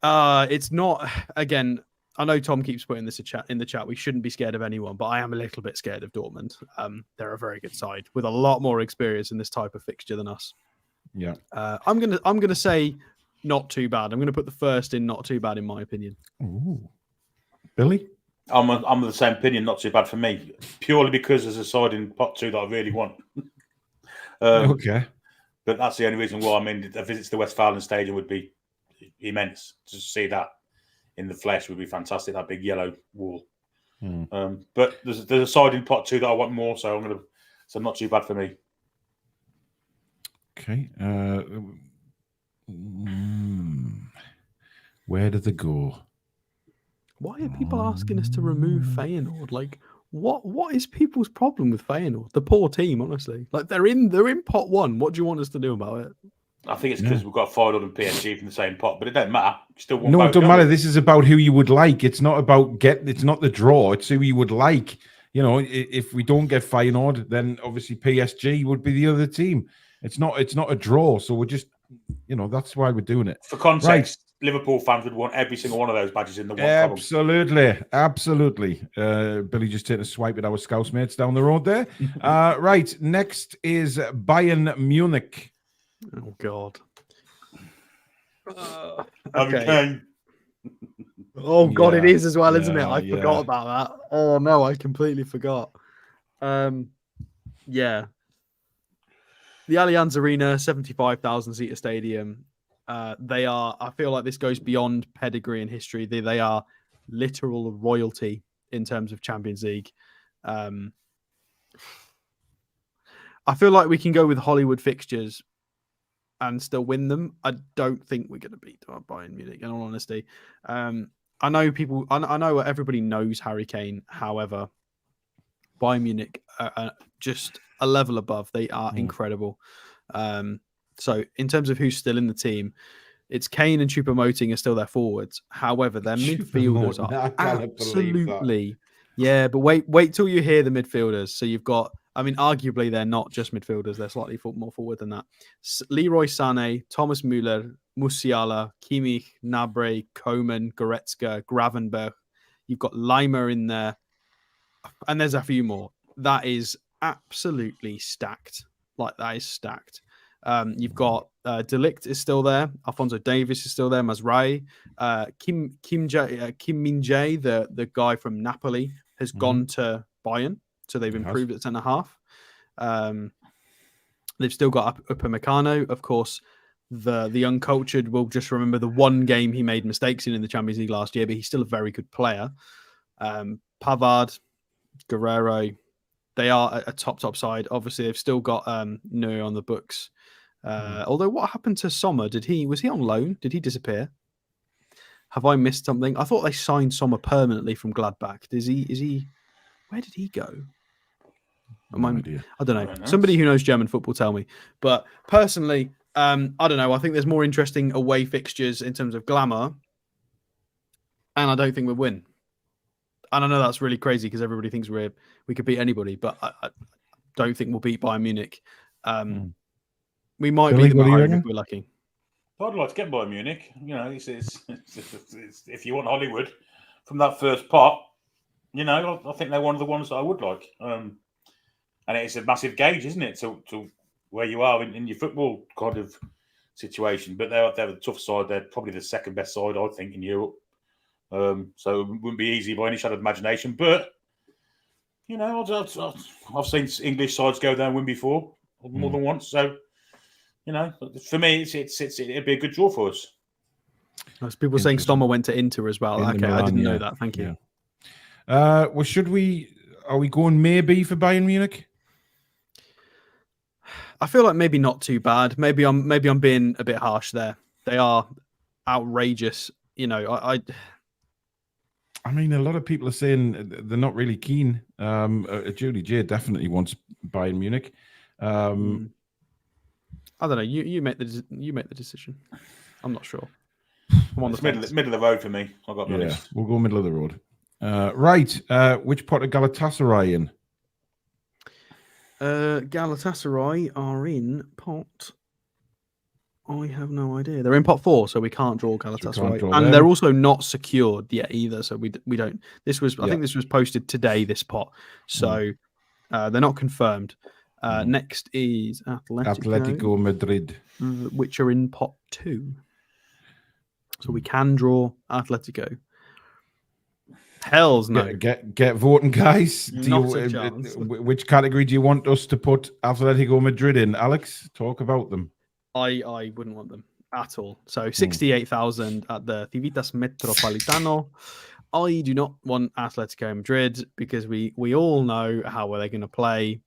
It's not, again, I know Tom keeps putting this in the chat. We shouldn't be scared of anyone, but I am a little bit scared of Dortmund. They're a very good side with a lot more experience in this type of fixture than us. Yeah. I'm gonna say not too bad. I'm gonna put the first in not too bad in my opinion. Ooh. Billy? I'm of the same opinion, not too bad for me. Purely because there's a side in pot 2 that I really want. Okay. But that's the only reason why. I mean, a visit to the Westfalen Stadium would be immense. To see that in the flesh would be fantastic. That big yellow wall. But there's a side in pot 2 that I want more, so so not too bad for me. Okay. Where did they go? Why are people asking us to remove Feyenoord? Like, What is people's problem with Feyenoord? The poor team, honestly. Like they're in pot one. What do you want us to do about it? I think it's because we've got Feyenoord and PSG from the same pot, but it don't matter. Still one No, vote, it don't don't matter. we? This is about who you would like. It's not about it's not the draw. It's who you would like. You know, if we don't get Feyenoord, then obviously PSG would be the other team. It's not a draw. So we're just, that's why we're doing it. For context, Liverpool fans would want every single one of those badges in the one column. Absolutely. Billy just taking a swipe at our Scouse mates down the road there. Right. Next is Bayern Munich. Oh, God. Okay. Oh, God, it is as well, isn't it? Yeah, I forgot about that. Oh, no, I completely forgot. Yeah. The Allianz Arena, 75,000 seater stadium. They are, I feel like this goes beyond pedigree and history. They are literal royalty in terms of Champions League. I feel like we can go with Hollywood fixtures and still win them. I don't think we're going to beat Bayern Munich, in all honesty. I know everybody knows Harry Kane. However, Bayern Munich are just a level above. They are incredible. So in terms of who's still in the team, it's Kane and Choupo-Moting are still their forwards. However, their midfielders are absolutely... Yeah, but wait till you hear the midfielders. So you've got... I mean, arguably, they're not just midfielders. They're slightly more forward than that. Leroy Sané, Thomas Müller, Musiala, Kimmich, Gnabry, Coman, Goretzka, Gravenberch. You've got Lima in there. And there's a few more. That is absolutely stacked. Like, that is stacked. You've got De Ligt is still there. Alphonso Davies is still there. Mazraoui. Kim Min-jae, the guy from Napoli, has gone to Bayern. So they've improved at centre half. They've still got Upamecano. Of course, the uncultured will just remember the one game he made mistakes in the Champions League last year, but he's still a very good player. Pavard, Guerrero, they are a top side. Obviously, they've still got Neuer on the books. Although, what happened to Sommer? Was he on loan? Did he disappear? Have I missed something? I thought they signed Sommer permanently from Gladbach. Is he? Where did he go? I don't know. Somebody who knows German football, tell me. But personally, I don't know. I think there's more interesting away fixtures in terms of glamour, and I don't think we'll win. And I know that's really crazy because everybody thinks we could beat anybody, but I don't think we'll beat Bayern Munich. We might beat them at home if we're lucky. I'd like to get Bayern Munich. You know, it's if you want Hollywood from that first pot, you know, I think they're one of the ones that I would like. And it's a massive gauge, isn't it, to where you are in your football kind of situation. But they're a tough side. They're probably the second best side, I think, in Europe. So it wouldn't be easy by any shadow of imagination. But, you know, I've seen English sides go there and win before, more than once. So, you know, for me, it'd be a good draw for us. There's people saying Sommer went to Inter as well. Okay, Milan, I didn't know that. Thank you. Yeah. Well, are we going maybe for Bayern Munich? I feel like maybe not too bad. Maybe I'm being a bit harsh there. They are outrageous. You know, I mean, a lot of people are saying they're not really keen. Julie J definitely wants Bayern Munich. I don't know. You make the decision. I'm not sure. I'm on the middle of the road for me. I've got to be honest. We'll go middle of the road. Right. Which pot are Galatasaray in? Galatasaray are in pot. I have no idea. They're in pot 4, so we can't draw Galatasaray, they're also not secured yet either. So we don't. I think this was posted today. This pot, so they're not confirmed. Next is Atletico Madrid, which are in pot 2. So we can draw Atletico. Hell's no. Get voting, guys. Not a chance. Which category do you want us to put Atletico Madrid in? Alex, talk about them. I wouldn't want them at all. So 68,000 at the Civitas Metropolitano. I do not want Atletico Madrid because we all know how well they're going to play.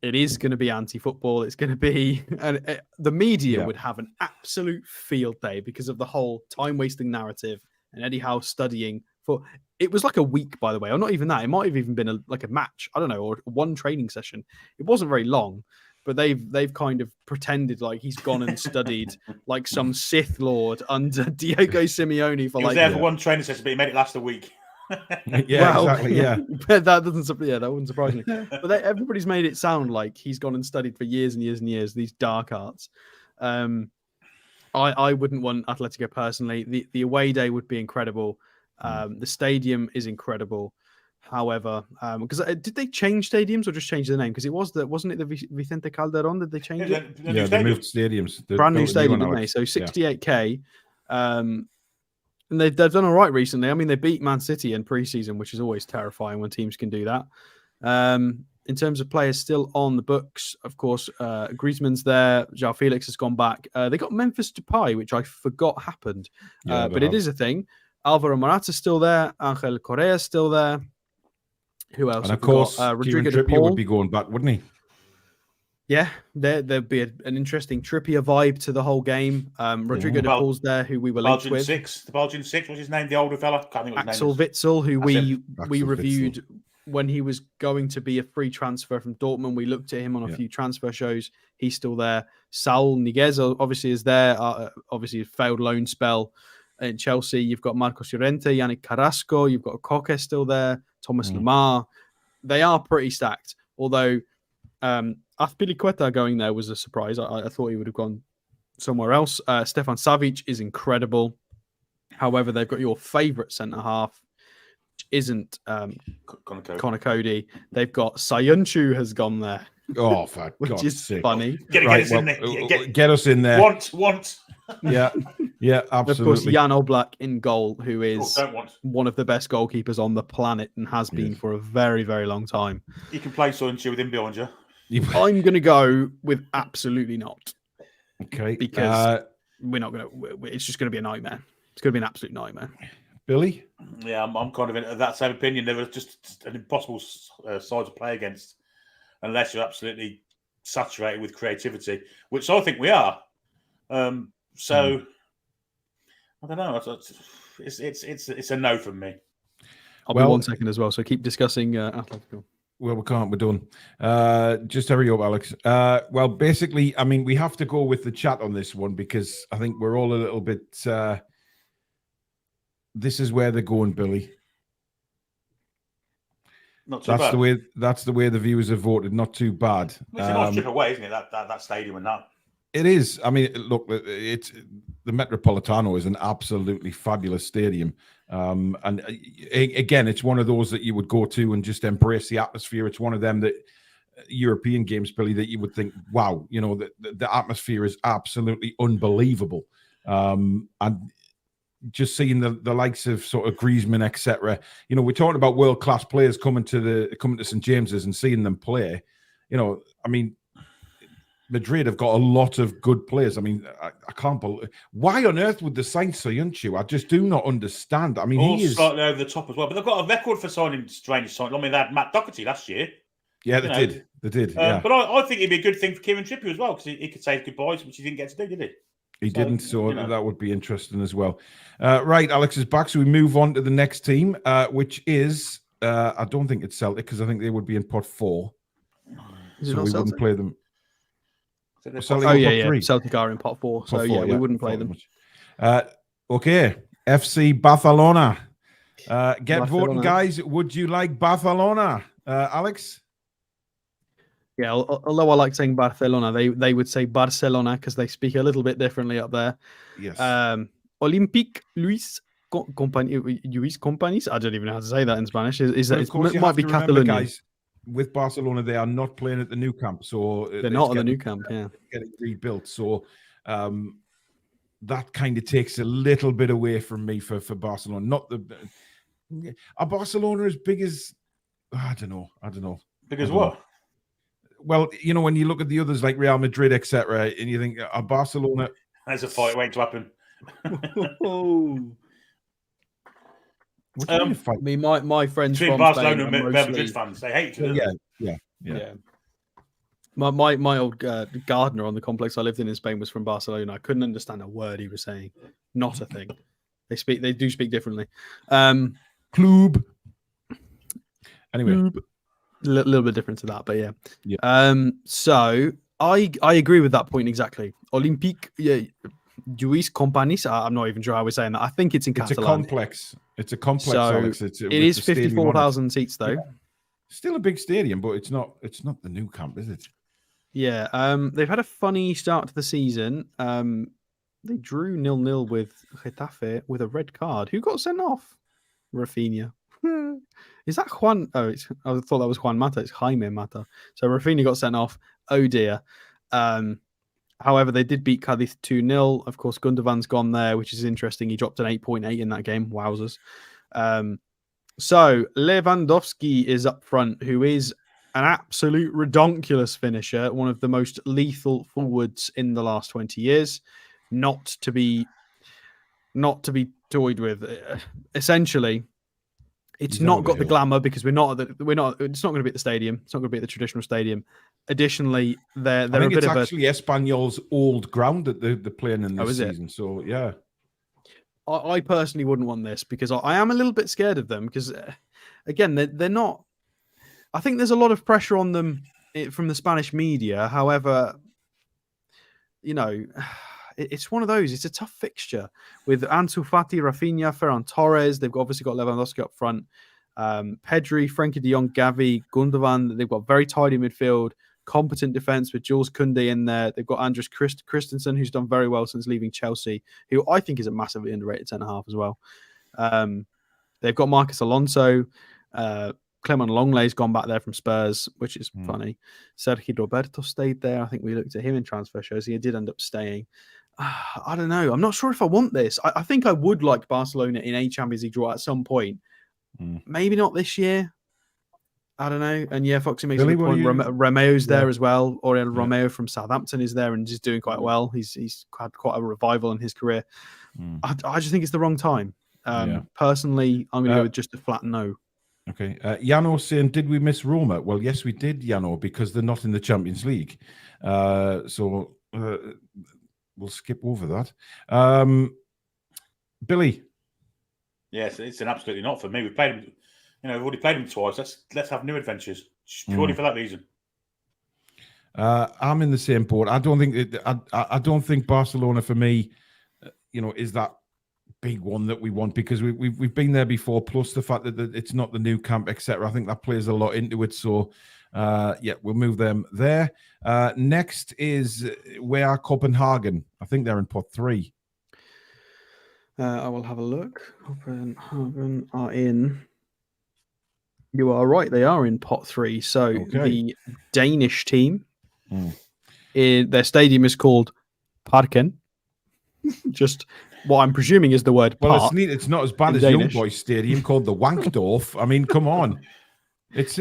It is going to be anti-football. It's going to be... the media would have an absolute field day because of the whole time-wasting narrative and Eddie Howe studying for... It was like a week, by the way, or not even that. It might have even been like a match. I don't know, or one training session. It wasn't very long, but they've kind of pretended like he's gone and studied like some Sith Lord under Diego Simeone for He was like. there for one training session, but he made it last a week. Exactly. Yeah, that wouldn't surprise me. But everybody's made it sound like he's gone and studied for years and years and years these dark arts. I wouldn't want Atletico personally. The away day would be incredible. The stadium is incredible. However, because did they change stadiums or just change the name? Because wasn't it the Vicente Calderon? Did they change it? They moved stadiums. Brand new stadium, didn't they? So 68k. And they've done all right recently. I mean, they beat Man City in pre-season, which is always terrifying when teams can do that. In terms of players still on the books, of course, Griezmann's there. João Felix has gone back. They got Memphis Depay, which I forgot happened. But it is a thing. Alvaro Morata's still there. Angel Correa's still there. Who else? And of course, Rodrigo Trippier de Paul would be going back, wouldn't he? Yeah, there'd be an interesting Trippier vibe to the whole game. Rodrigo de Paul's there, who we were linked with. The Belgian 6, what's his name? The older fella? Can't think what his Axel name is. Witsel, who we Axel reviewed Witsel. when he was going to be a free transfer from Dortmund. We looked at him on a few transfer shows. He's still there. Saul Niguez obviously is there. Obviously, a failed loan spell in Chelsea. You've got Marcos Llorente, Yannick Carrasco. You've got Koke still there. Thomas Lemar. They are pretty stacked. Although Azpilicueta going there was a surprise. I thought he would have gone somewhere else. Stefan Savic is incredible. However, they've got your favourite centre half, which isn't Connor Cody. They've got Sayuncu has gone there. Oh, for which God's is sake. funny. Get us in there. Get us in there. Want. Yeah, absolutely. Of course, Jan Oblak in goal, who is Don't want. one of the best goalkeepers on the planet and has been for a very, very long time. You can play Sunchu with him behind you. I'm going to go with absolutely not. Okay. Because we're not going to. It's just going to be a nightmare. It's going to be an absolute nightmare. Billy? Yeah, I'm kind of in that same opinion. There was just an impossible side to play against unless you're absolutely saturated with creativity, which I think we are. So I don't know. It's a no from me. I'll be 1 second as well. So keep discussing Atletico. Well, we can't. We're done. Just hurry up, Alex. Well, basically, I mean, we have to go with the chat on this one because I think we're all a little bit. This is where they're going, Billy. Not too bad. That's the way the viewers have voted. Not too bad. It's a nice trip away, isn't it? That stadium and that. It is. I mean, look, it's the Metropolitano is an absolutely fabulous stadium. And again, it's one of those that you would go to and just embrace the atmosphere. It's one of them that European games, Billy, that you would think, wow, you know, the atmosphere is absolutely unbelievable. And just seeing the likes of sort of Griezmann, etc. You know, we're talking about world-class players coming to St. James's and seeing them play. You know, I mean, Madrid have got a lot of good players. I mean, I can't believe why on earth would they sign Sayuncu? I just do not understand. I mean, he is slightly over the top as well, but they've got a record for signing strange signings. I mean, they had Matt Doherty last year. Yeah, they did. Yeah. But I think it'd be a good thing for Kieran Trippier as well because he could say goodbyes, which he didn't get to do, did he? He didn't, so that would be interesting as well. Right, Alex is back, so we move on to the next team, which is I don't think it's Celtic because I think they would be in pot 4, so we wouldn't play them. Celtic are in pot 4, so we wouldn't play them. Okay, FC Barcelona. Get Barcelona. voting, guys. Would you like Barcelona, Alex? Yeah, although I like saying Barcelona, they would say Barcelona because they speak a little bit differently up there. Yes. Olympique Luis Companys. I don't even know how to say that in Spanish. It might be Catalunya. Guys, with Barcelona, they are not playing at the new camp, so they're not at the new camp. Yeah, getting rebuilt. So that kind of takes a little bit away from me for Barcelona. Not are Barcelona as big as I don't know. Big as what? Well, you know, when you look at the others like Real Madrid, etc., and you think, are Barcelona... There's a fight waiting to happen. I mean, my friends between from Barcelona Spain and Real Madrid fans, they hate each other. Yeah. My old gardener on the complex I lived in Spain was from Barcelona. I couldn't understand a word he was saying. Not a thing. They do speak differently. Club. Anyway. A little bit different to that, but yeah. Yeah. So I agree with that point exactly. Olympique Lluís Companys. I'm not even sure how we're saying that. I think it's in It's Catalan. It's a complex, So Alex. it is 54,000 seats though. Yeah. Still a big stadium, but it's not the new camp, is it? Yeah. They've had a funny start to the season. They drew 0-0 with Getafe with a red card. Who got sent off? Rafinha. Is that Juan? Oh, I thought that was Juan Mata. It's Jaime Mata. So Rafinha got sent off. Oh dear. However, they did beat Cadiz 2-0. Of course, Gundogan's gone there, which is interesting. He dropped an 8.8 in that game. Wowzers. So Lewandowski is up front, who is an absolute redonkulous finisher, one of the most lethal forwards in the last 20 years. Not to be toyed with. Essentially, it's not got the glamour because it's not going to be at the stadium. It's not going to be at the traditional stadium. Additionally, they're I think a bit it's of actually Espanyol's old ground that they're playing in this season. So yeah, I personally wouldn't want this because I am a little bit scared of them because again they're not. I think there's a lot of pressure on them from the Spanish media. However, it's one of those. It's a tough fixture with Ansu Fati, Rafinha, Ferran Torres. They've obviously got Lewandowski up front. Pedri, Frankie de Jong, Gavi, Gundogan. They've got very tidy midfield, competent defense with Jules Koundé in there. They've got Andres Christensen, who's done very well since leaving Chelsea, who I think is a massively underrated centre-half as well. They've got Marcus Alonso. Clement Lenglet's gone back there from Spurs, which is funny. Sergio Roberto stayed there. I think we looked at him in transfer shows. He did end up staying. I don't know. I'm not sure if I want this. I think I would like Barcelona in a Champions League draw at some point. Maybe not this year. I don't know. And yeah, Foxy makes a good point. Romeo's there as well. Oriol Romeo from Southampton is there and is doing quite well. He's had quite a revival in his career. I just think it's the wrong time. Personally, I'm going to go with just a flat no. Okay. Yano saying, did we miss Roma? Well, yes, we did, Yano, because they're not in the Champions League. So we'll skip over that. Billy. Yes, it's an absolutely not for me. We played them, we've already played them twice. Let's have new adventures. Just purely for that reason. I'm in the same boat. I don't think Barcelona for me, is that big one that we want because we've been there before. Plus the fact that it's not the new camp, etc. I think that plays a lot into it. So we'll move them there. Next is where are Copenhagen? I think they're in pot 3. I will have a look. Copenhagen are in. You are right. They are in pot 3. So the Danish team, their stadium is called Parken. Just what I'm presuming is the word park. Well, it's not as bad as Young Boys Stadium called the Wankdorf. I mean, come on. But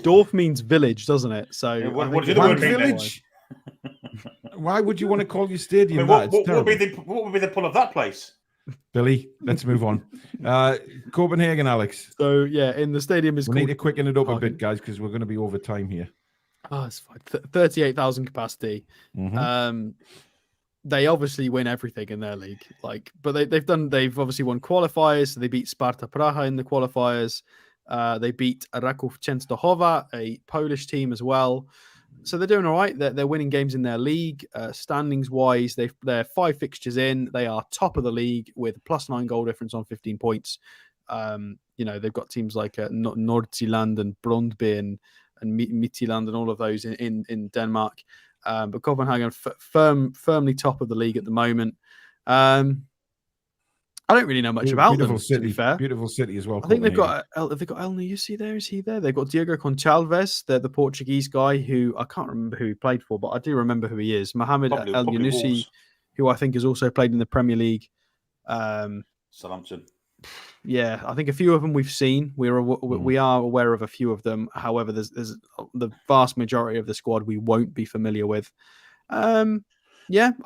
Dorf means village, doesn't it? So what does the word mean? Village? Why would you want to call your stadium that? What would be the pull of that place? Billy, let's move on. Copenhagen, Alex. So in the stadium is. We need to quicken it up a bit, guys, because we're going to be over time here. Oh, it's fine. 38,000 capacity. They obviously win everything in their league, but they've obviously won qualifiers. So they beat Sparta Praha in the qualifiers. They beat Raków Częstochowa, a Polish team as well. So they're doing all right. They're winning games in their league. Standings wise, they're 5 fixtures in. They are top of the league with +9 goal difference on 15 points. They've got teams like Nordsjælland and Brøndby and Midtjylland and all of those in Denmark. But Copenhagen firmly top of the league at the moment. I don't really know much about them. City, to be fair. Beautiful city as well. I think they've got El Nuyusi there. Is he there? They've got Diego Gonçalves. They're the Portuguese guy who I can't remember who he played for, but I do remember who he is. Mohamed El Yunusi, who I think has also played in the Premier League. Southampton. Yeah, I think a few of them we've seen. We are aware of a few of them. However, there's the vast majority of the squad we won't be familiar with. I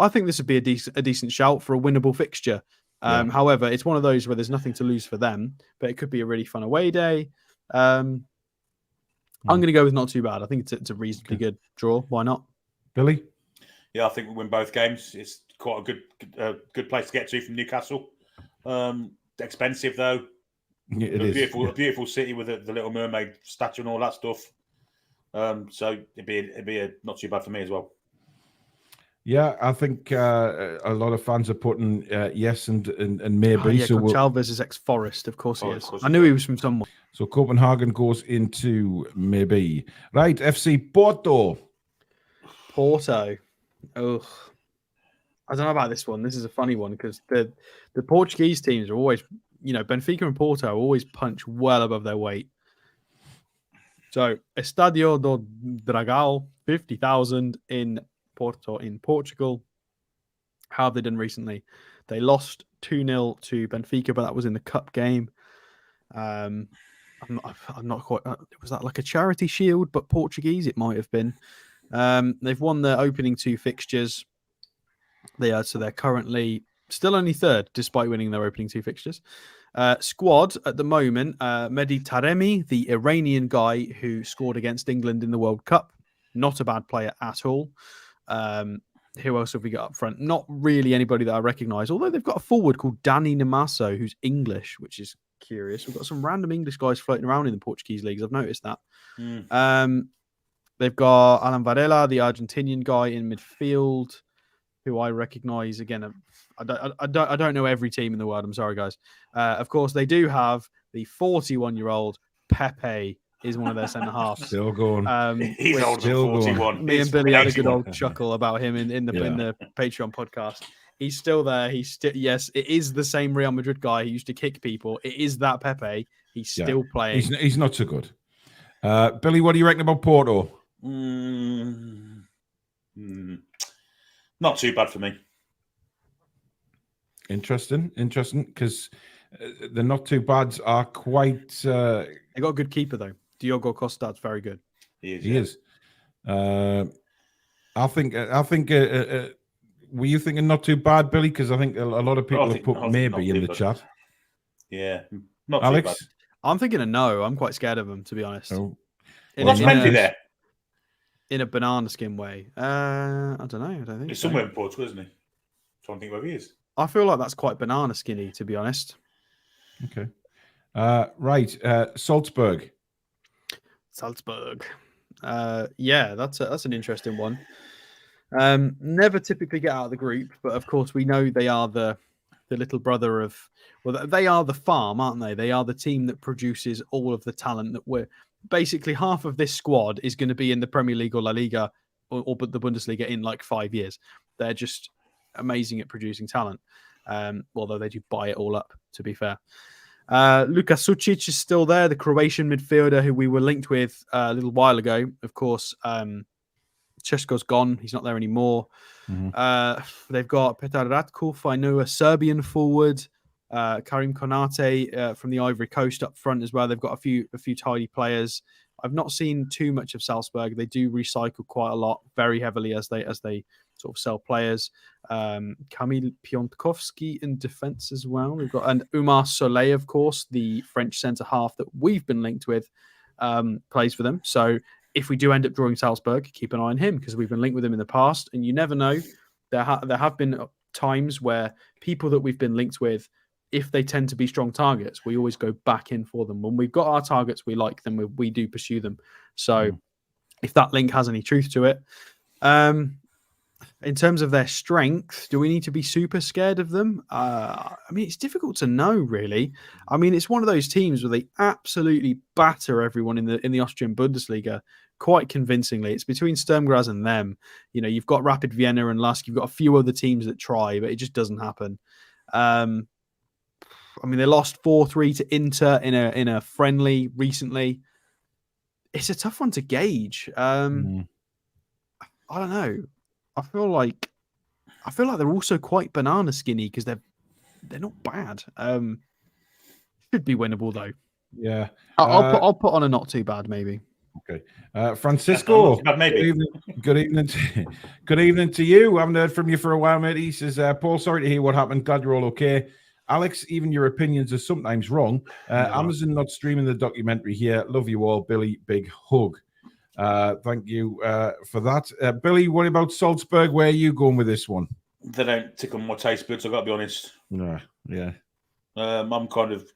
think this would be a decent shout for a winnable fixture. However, it's one of those where there's nothing to lose for them, but it could be a really fun away day. I'm going to go with not too bad. I think it's a reasonably good draw. Why not? Billy? Yeah, I think we win both games. It's quite a good place to get to from Newcastle. Expensive though. It is a beautiful city with the Little Mermaid statue and all that stuff. So it'd be a not too bad for me as well. Yeah, I think a lot of fans are putting yes and maybe. Yeah, so Chalvers is ex-Forest, of course he is. Course I knew he was from somewhere. So Copenhagen goes into maybe. Right, FC Porto. Oh, I don't know about this one. This is a funny one because the Portuguese teams are always, Benfica and Porto always punch well above their weight. So Estadio do Dragão, 50,000 in Porto in Portugal. How have they done recently? They lost 2-0 to Benfica, but that was in the cup game. I'm not quite. Was that like a charity shield, but Portuguese? It might have been. They've won their opening 2 fixtures. They're currently still only third, despite winning their opening 2 fixtures. Squad at the moment: Mehdi Taremi, the Iranian guy who scored against England in the World Cup, not a bad player at all. Who else have we got up front? Not really anybody that I recognise, although they've got a forward called Danny Namaso, who's English, which is curious. We've got some random English guys floating around in the Portuguese leagues. I've noticed that. They've got Alan Varela, the Argentinian guy in midfield, who I recognise. Again, I don't know every team in the world. I'm sorry, guys. Of course, they do have the 41-year-old Pepe. Is one of their centre halves. Still going. He's old, still 41. Me and Billy had a good old chuckle about him in the Patreon podcast. He's still there. Yes, it is the same Real Madrid guy who used to kick people. It is that Pepe. He's still playing. He's not so good. Billy, what do you reckon about Porto? Not too bad for me. Interesting, because the not too bads are quite. They got a good keeper though. Diogo Costa's very good. He is. I think. Were you thinking not too bad, Billy? Because I think a lot of people have put maybe in the chat. Yeah, not Alex. Too bad. I'm thinking a no. I'm quite scared of them, to be honest. Oh. What's Mendy there? In a banana skin way. I don't know. I don't think he's somewhere in Portugal, isn't he? Trying to think where he is. I feel like that's quite banana skinny, to be honest. Okay. Right. Salzburg. Yeah, that's an interesting one. Never typically get out of the group, but of course we know they are the little brother of. Well, they are the farm, aren't they? They are the team that produces all of the talent that we're. Basically, half of this squad is going to be in the Premier League or La Liga or the Bundesliga in like 5 years. They're just amazing at producing talent. Although they do buy it all up, to be fair. Luka Sucic is still there, the Croatian midfielder who we were linked with a little while ago. Of course, Česko's gone. He's not there anymore. Mm-hmm. They've got Petar Ratkov, I know, a Serbian forward. Karim Konate from the Ivory Coast up front as well. They've got a few tidy players. I've not seen too much of Salzburg. They do recycle quite a lot, very heavily as they sort of sell players. Kamil Piątkowski in defence as well. We've got and Umar Soleil, of course, the French centre half that we've been linked with, plays for them. So if we do end up drawing Salzburg, keep an eye on him because we've been linked with him in the past, and you never know. There have been times where people that we've been linked with, if they tend to be strong targets, we always go back in for them. When we've got our targets, we like them, we do pursue them. So if that link has any truth to it. In terms of their strength, do we need to be super scared of them? I mean, it's difficult to know, really. I mean, it's one of those teams where they absolutely batter everyone in the Austrian Bundesliga quite convincingly. It's between Sturm Graz and them. You know, you've got Rapid Vienna and Lask. You've got a few other teams that try, but it just doesn't happen. I mean, they lost 4-3 to Inter in a friendly recently. It's a tough one to gauge. I don't know. I feel like they're also quite banana skinny because they're not bad. Should be winnable though. Yeah, I'll put on a not too bad maybe. Okay, Francisco. Maybe. Good evening. Good evening to you. I haven't heard from you for a while, mate. He says, "Paul, sorry to hear what happened. Glad you're all okay." Alex, even your opinions are sometimes wrong. Amazon not streaming the documentary here. Love you all, Billy. Big hug. Thank you for that. Billy, what about Salzburg? Where are you going with this one? They don't tickle my taste buds, I've got to be honest. No, yeah. I'm kind of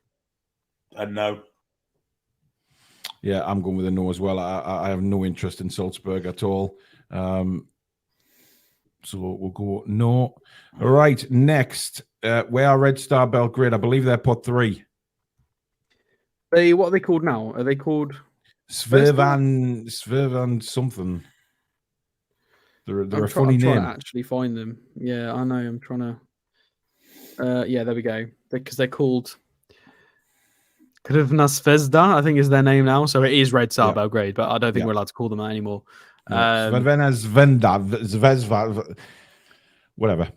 a no. Yeah, I'm going with a no as well. I have no interest in Salzburg at all. So we'll go no. All right, next. Where are Red Star Belgrade? I believe they're pot 3. What are they called now? Are they called Svervan something. They're a funny I'm trying name. to actually find them. Yeah, I know. I'm trying to. Yeah, there we go. Because they're called Krvna Zvezda, I think is their name now. So it is Red Star Belgrade, but I don't think we're allowed to call them that anymore. Svervena Zvenda, Zvezda, whatever.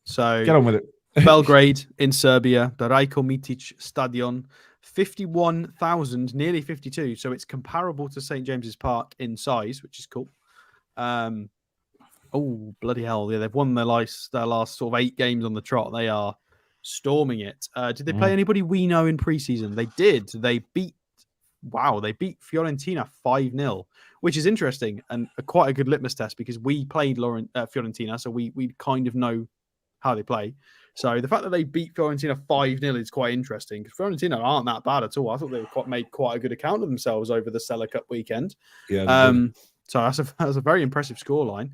So get on with it. Belgrade in Serbia, the Rajko Mitic Stadion, 51,000, nearly 52. So it's comparable to St. James's Park in size, which is cool. Oh, bloody hell. Yeah, they've won their last sort of 8 games on the trot. They are storming it. Did they play anybody we know in preseason? They did. They beat Fiorentina 5-0, which is interesting and quite a good litmus test because we played Fiorentina, so we kind of know how they play. So the fact that they beat Fiorentina 5-0 is quite interesting because Fiorentina aren't that bad at all. I thought they made quite a good account of themselves over the Sella Cup weekend. Yeah. So that's a very impressive scoreline.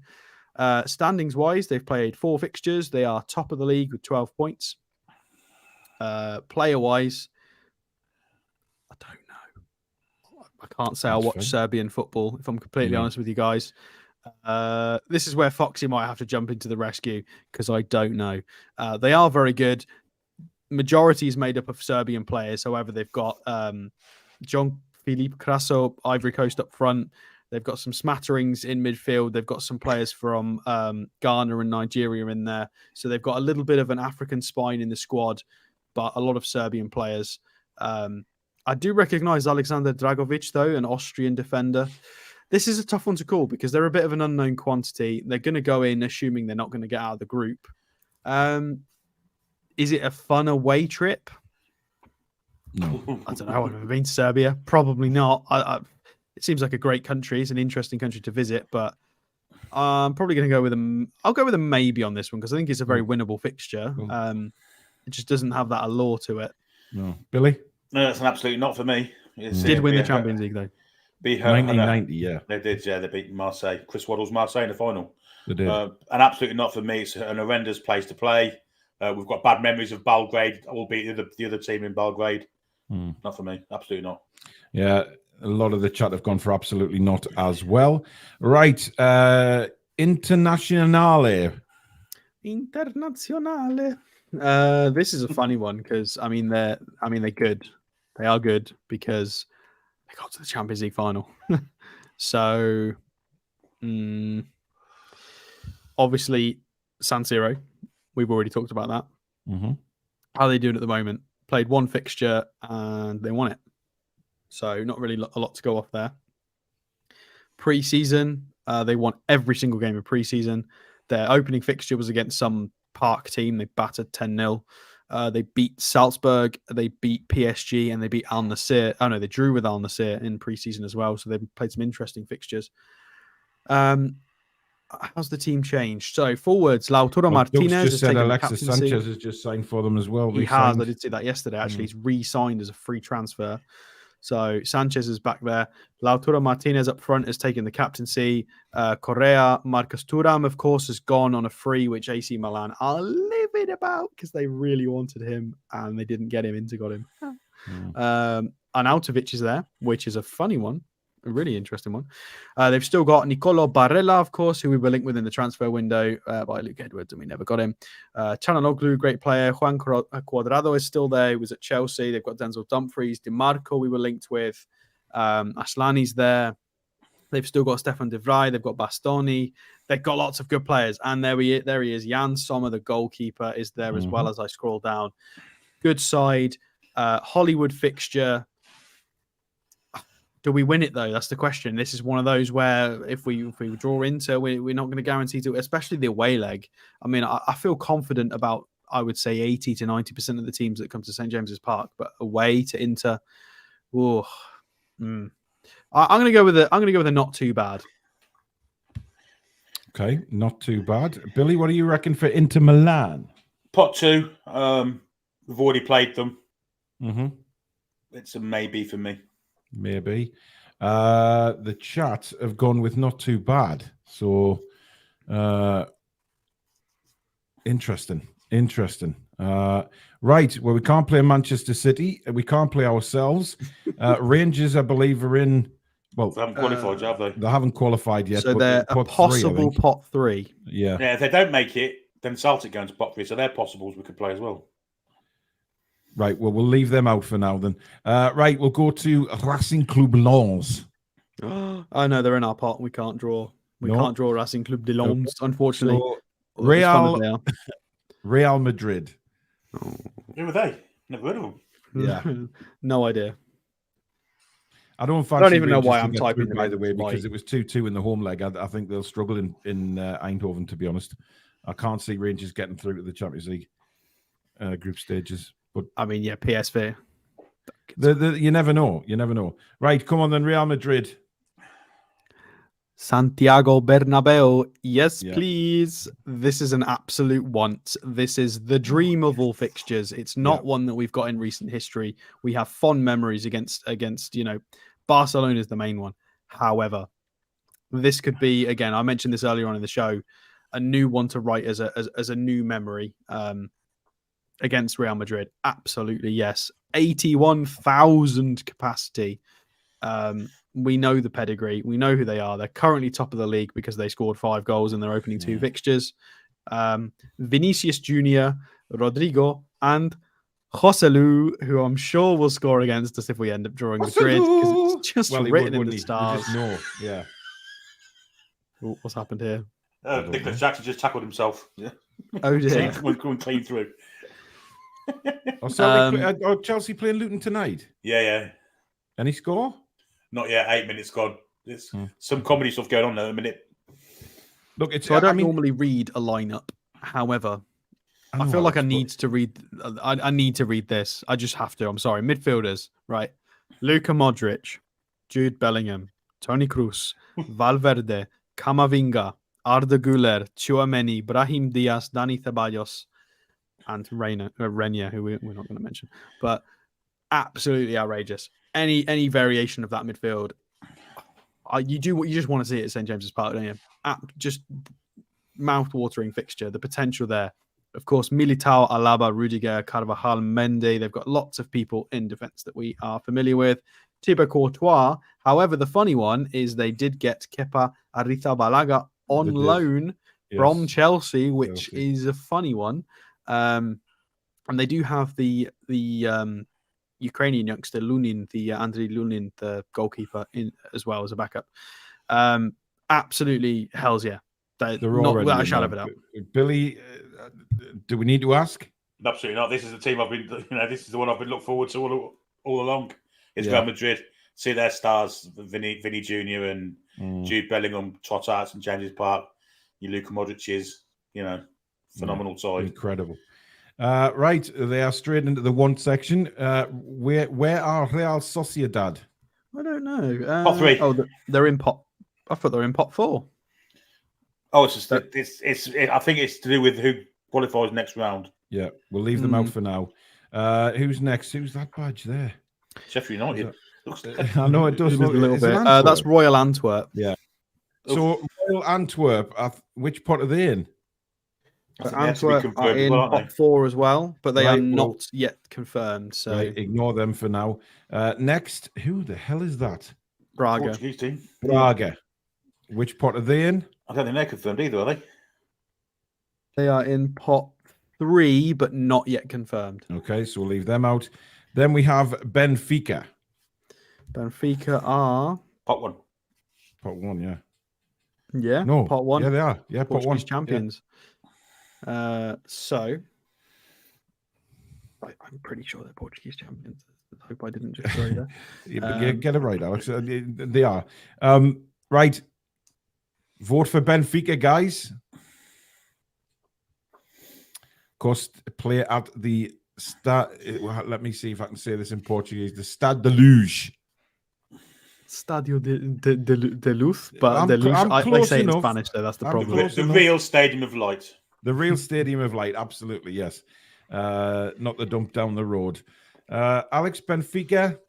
Standings wise, they've played 4 fixtures. They are top of the league with 12 points. Player wise, I don't know. I can't say I watch Serbian football, if I'm completely honest with you guys. This is where Foxy might have to jump into the rescue because I don't know. They are very good. Majority is made up of Serbian players. However, they've got John Filip Kraso, Ivory Coast up front. They've got some smatterings in midfield. They've got some players from Ghana and Nigeria in there. So they've got a little bit of an African spine in the squad, but a lot of Serbian players. I do recognize Alexander Dragovic, though, an Austrian defender. This is a tough one to call because they're a bit of an unknown quantity. They're going to go in assuming they're not going to get out of the group. Is it a fun away trip? No. I don't know. I've never been to Serbia. Probably not. It seems like a great country. It's an interesting country to visit, but I'm probably going to go with them. I'll go with a maybe on this one because I think it's a very winnable fixture. It just doesn't have that allure to it. No. Billy? No, that's an absolute not for me. Did win the Champions League, though. 1990, yeah. They did, yeah. They beat Marseille. Chris Waddle's Marseille in the final. They did. And absolutely not for me. It's an horrendous place to play. We've got bad memories of Belgrade, albeit the other team in Belgrade. Not for me. Absolutely not. Yeah, a lot of the chat have gone for absolutely not as well. Right. Internazionale. This is a funny one because they're good. They are good because they got to the Champions League final. So obviously San Siro, we've already talked about that. How are they doing at the moment? Played 1 fixture and they won it. So not really a lot to go off there. Pre-season, they won every single game of pre-season. Their opening fixture was against some park team. They battered 10-0. They beat Salzburg, they beat PSG, and they beat Al Nassr. Oh no, they drew with Al Nassr in pre-season as well. So they've played some interesting fixtures. How's the team changed? So forwards, Lautaro Martinez just said Alexis Sanchez has just signed for them as well. He has. I did see that yesterday. Actually, he's re-signed as a free transfer. So Sanchez is back there. Lautaro Martinez up front has taken the captaincy. Correa, Marcus Thuram, of course, has gone on a free, which AC Milan are livid about because they really wanted him and they didn't get him. Inter got him. Arnautovic is there, which is a funny one. A really interesting one. They've still got Nicolo Barella, of course, who we were linked with in the transfer window by Luke Edwards, and we never got him. Çalhanoğlu, great player. Juan Cuadrado is still there. He was at Chelsea. They've got Denzel Dumfries. DiMarco, we were linked with. Aslani's there. They've still got Stefan de Vrij. They've got Bastoni. They've got lots of good players. And there he is. Jan Sommer, the goalkeeper, is there as well as I scroll down. Good side. Hollywood fixture. Do we win it, though? That's the question. This is one of those where if we draw into, we're not going to guarantee to, especially the away leg. I mean, I feel confident about, I would say, 80 to 90% of the teams that come to St. James's Park, but away to Inter, I'm going to go with a not too bad. Okay, not too bad. Billy, what do you reckon for Inter Milan? Pot 2. We've already played them. It's a maybe for me. Maybe. The chat have gone with not too bad. So, interesting. Right. Well, we can't play Manchester City. We can't play ourselves. Rangers, I believe, are in. Well, They haven't qualified, have they? They haven't qualified yet. So but they're a pot possible 3, pot 3. Yeah. Yeah, if they don't make it, then Celtic go into pot 3. So they're possibles we could play as well. Right. Well, we'll leave them out for now then. Right. We'll go to Racing Club Lens. I know they're in our pot. We can't draw. We can't draw Racing Club de Lens, unfortunately. So, Real Madrid. Who were they? Never heard of them. Yeah. No idea. I don't fancy. I don't even know Rangers why to I'm get typing through, them by the way, in, because like- it was 2-2 in the home leg. I think they'll struggle in Eindhoven, to be honest. I can't see Rangers getting through to the Champions League group stages. But I mean, yeah, PSV. you never know. You never know. Right, come on then, Real Madrid. Santiago Bernabeu. Yes, Yeah. please. This is an absolute want. This is the dream of all fixtures. It's not one that we've got in recent history. We have fond memories against Barcelona is the main one. However, this could be, again, I mentioned this earlier on in the show, a new one to write as a new memory against Real Madrid. Absolutely, yes. 81,000 capacity. We know the pedigree. We know who they are. They're currently top of the league because they scored 5 goals in their opening 2 fixtures. Vinicius Jr., Rodrigo, and Joselu, who I'm sure will score against us if we end up drawing Madrid, because it's just written in the stars. No, yeah. Ooh, what's happened here? Nicholas Jackson just tackled himself. Yeah. Oh dear. Going clean through. Chelsea playing Luton tonight. Yeah. Any score? Not yet. 8 minutes gone. There's some comedy stuff going on there at the minute. Look, it's. So I don't normally read a lineup. However, I feel like I need to read. I need to read this. I just have to. I'm sorry. Midfielders, right? Luka Modric, Jude Bellingham, Toni Kroos, Valverde, Camavinga, Arda Güler, Tchouaméni, Brahim Diaz, Dani Ceballos, and Renier, who we're not going to mention, but absolutely outrageous. Any variation of that midfield, you just want to see it at St James's Park, don't you? Just mouth-watering fixture. The potential there. Of course, Militao, Alaba, Rudiger, Carvajal, Mendy. They've got lots of people in defence that we are familiar with. Thibaut Courtois. However, the funny one is they did get Kepa Arrizabalaga on loan from Chelsea, which is a funny one. And they do have the Ukrainian youngster Lunin, the Andriy Lunin, the goalkeeper, in as well as a backup. Absolutely, hells yeah. They're not without a shadow of a doubt. Billy, do we need to ask? Absolutely not. This is the team I've been. This is the one I've been looking forward to all along. It's Real Madrid. See their stars, Vinny Jr. and Jude Bellingham, trot out at St James's Park. Your Luka Modric's, phenomenal side. Incredible. Right, they are straight into the want section. Where are Real Sociedad? I don't know. Pot 3. Oh, they're in pot. I thought they were in pot 4. Oh, it's just I think it's to do with who qualifies next round. Yeah, we'll leave them out for now. Who's next? Who's that badge there? Sheffield United. I know it does look a little bit. That's Royal Antwerp. Yeah. So Royal Antwerp, which pot are they in? Antwerp are in pot 4 as well, but they are not yet confirmed. So ignore them for now. Next, who the hell is that? Braga. Portuguese team. Braga. Which pot are they in? I don't think they're confirmed either, are they? They are in pot 3, but not yet confirmed. Okay, so we'll leave them out. Then we have Benfica. Benfica are pot 1. Pot 1, yeah. Yeah, no, pot 1. Yeah, they are. Yeah, pot 1. Champions. Yeah. So I'm pretty sure they're Portuguese champions. I hope I didn't just throw that. Get it right, Alex. They are. Right. Vote for Benfica, guys. Of course, play at the let me see if I can say this in Portuguese. The Stade de Luz. Stadio de Luz, but de Luz, I say it in Spanish, so that's the problem. The real Stadium of Light. The real Stadium of Light, absolutely, yes. Not the dump down the road. Alex, Benfica.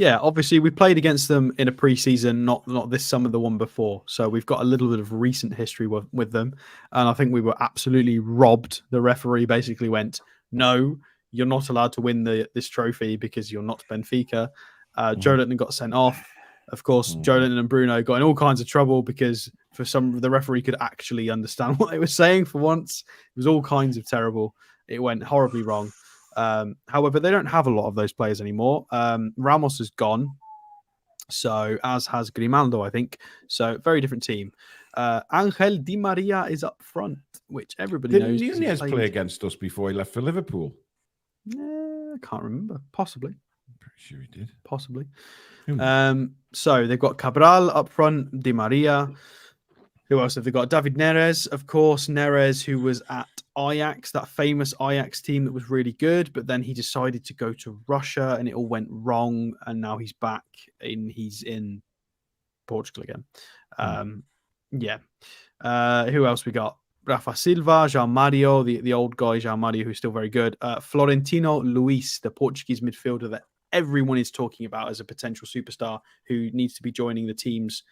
Yeah, obviously we played against them in a pre-season, not this summer, the one before. So we've got a little bit of recent history with them, and I think we were absolutely robbed. The referee basically went, "No, you're not allowed to win this trophy because you're not Benfica." Joe Linton got sent off. Of course, Joe Linton and Bruno got in all kinds of trouble because the referee could actually understand what they were saying for once. It was all kinds of terrible. It went horribly wrong. However, they don't have a lot of those players anymore. Ramos is gone, so as has Grimaldo, I think. So very different team. Angel Di Maria is up front, which everybody knows. Didn't Nunez play against us before he left for Liverpool? I can't remember. Possibly. I'm pretty sure he did. Possibly. So they've got Cabral up front, Di Maria. Who else have they got? David Neres, of course. Neres, who was at Ajax, that famous Ajax team that was really good, but then he decided to go to Russia and it all went wrong. And now he's back he's in Portugal again. Who else we got? Rafa Silva, João Mario, the old guy, João Mario, who's still very good. Florentino Luis, the Portuguese midfielder that everyone is talking about as a potential superstar who needs to be joining the teams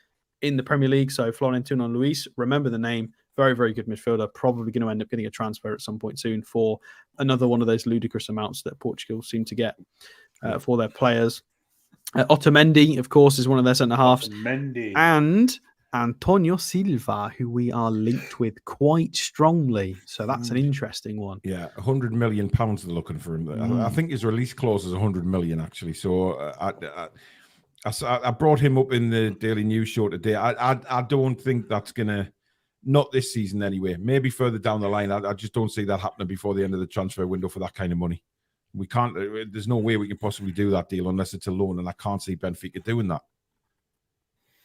in the Premier League. So Florentino Luis, remember the name, very, very good midfielder, probably going to end up getting a transfer at some point soon for another one of those ludicrous amounts that Portugal seem to get for their players. Otamendi, of course, is one of their centre-halves. And Antonio Silva, who we are linked with quite strongly. So that's an interesting one. Yeah, £100 million they're looking for him. I think his release clause is 100 million, actually. So I brought him up in the Daily News show today. I don't think that's going to, not this season anyway, maybe further down the line. I just don't see that happening before the end of the transfer window for that kind of money. We can't, there's no way we can possibly do that deal unless it's a loan, and I can't see Benfica doing that.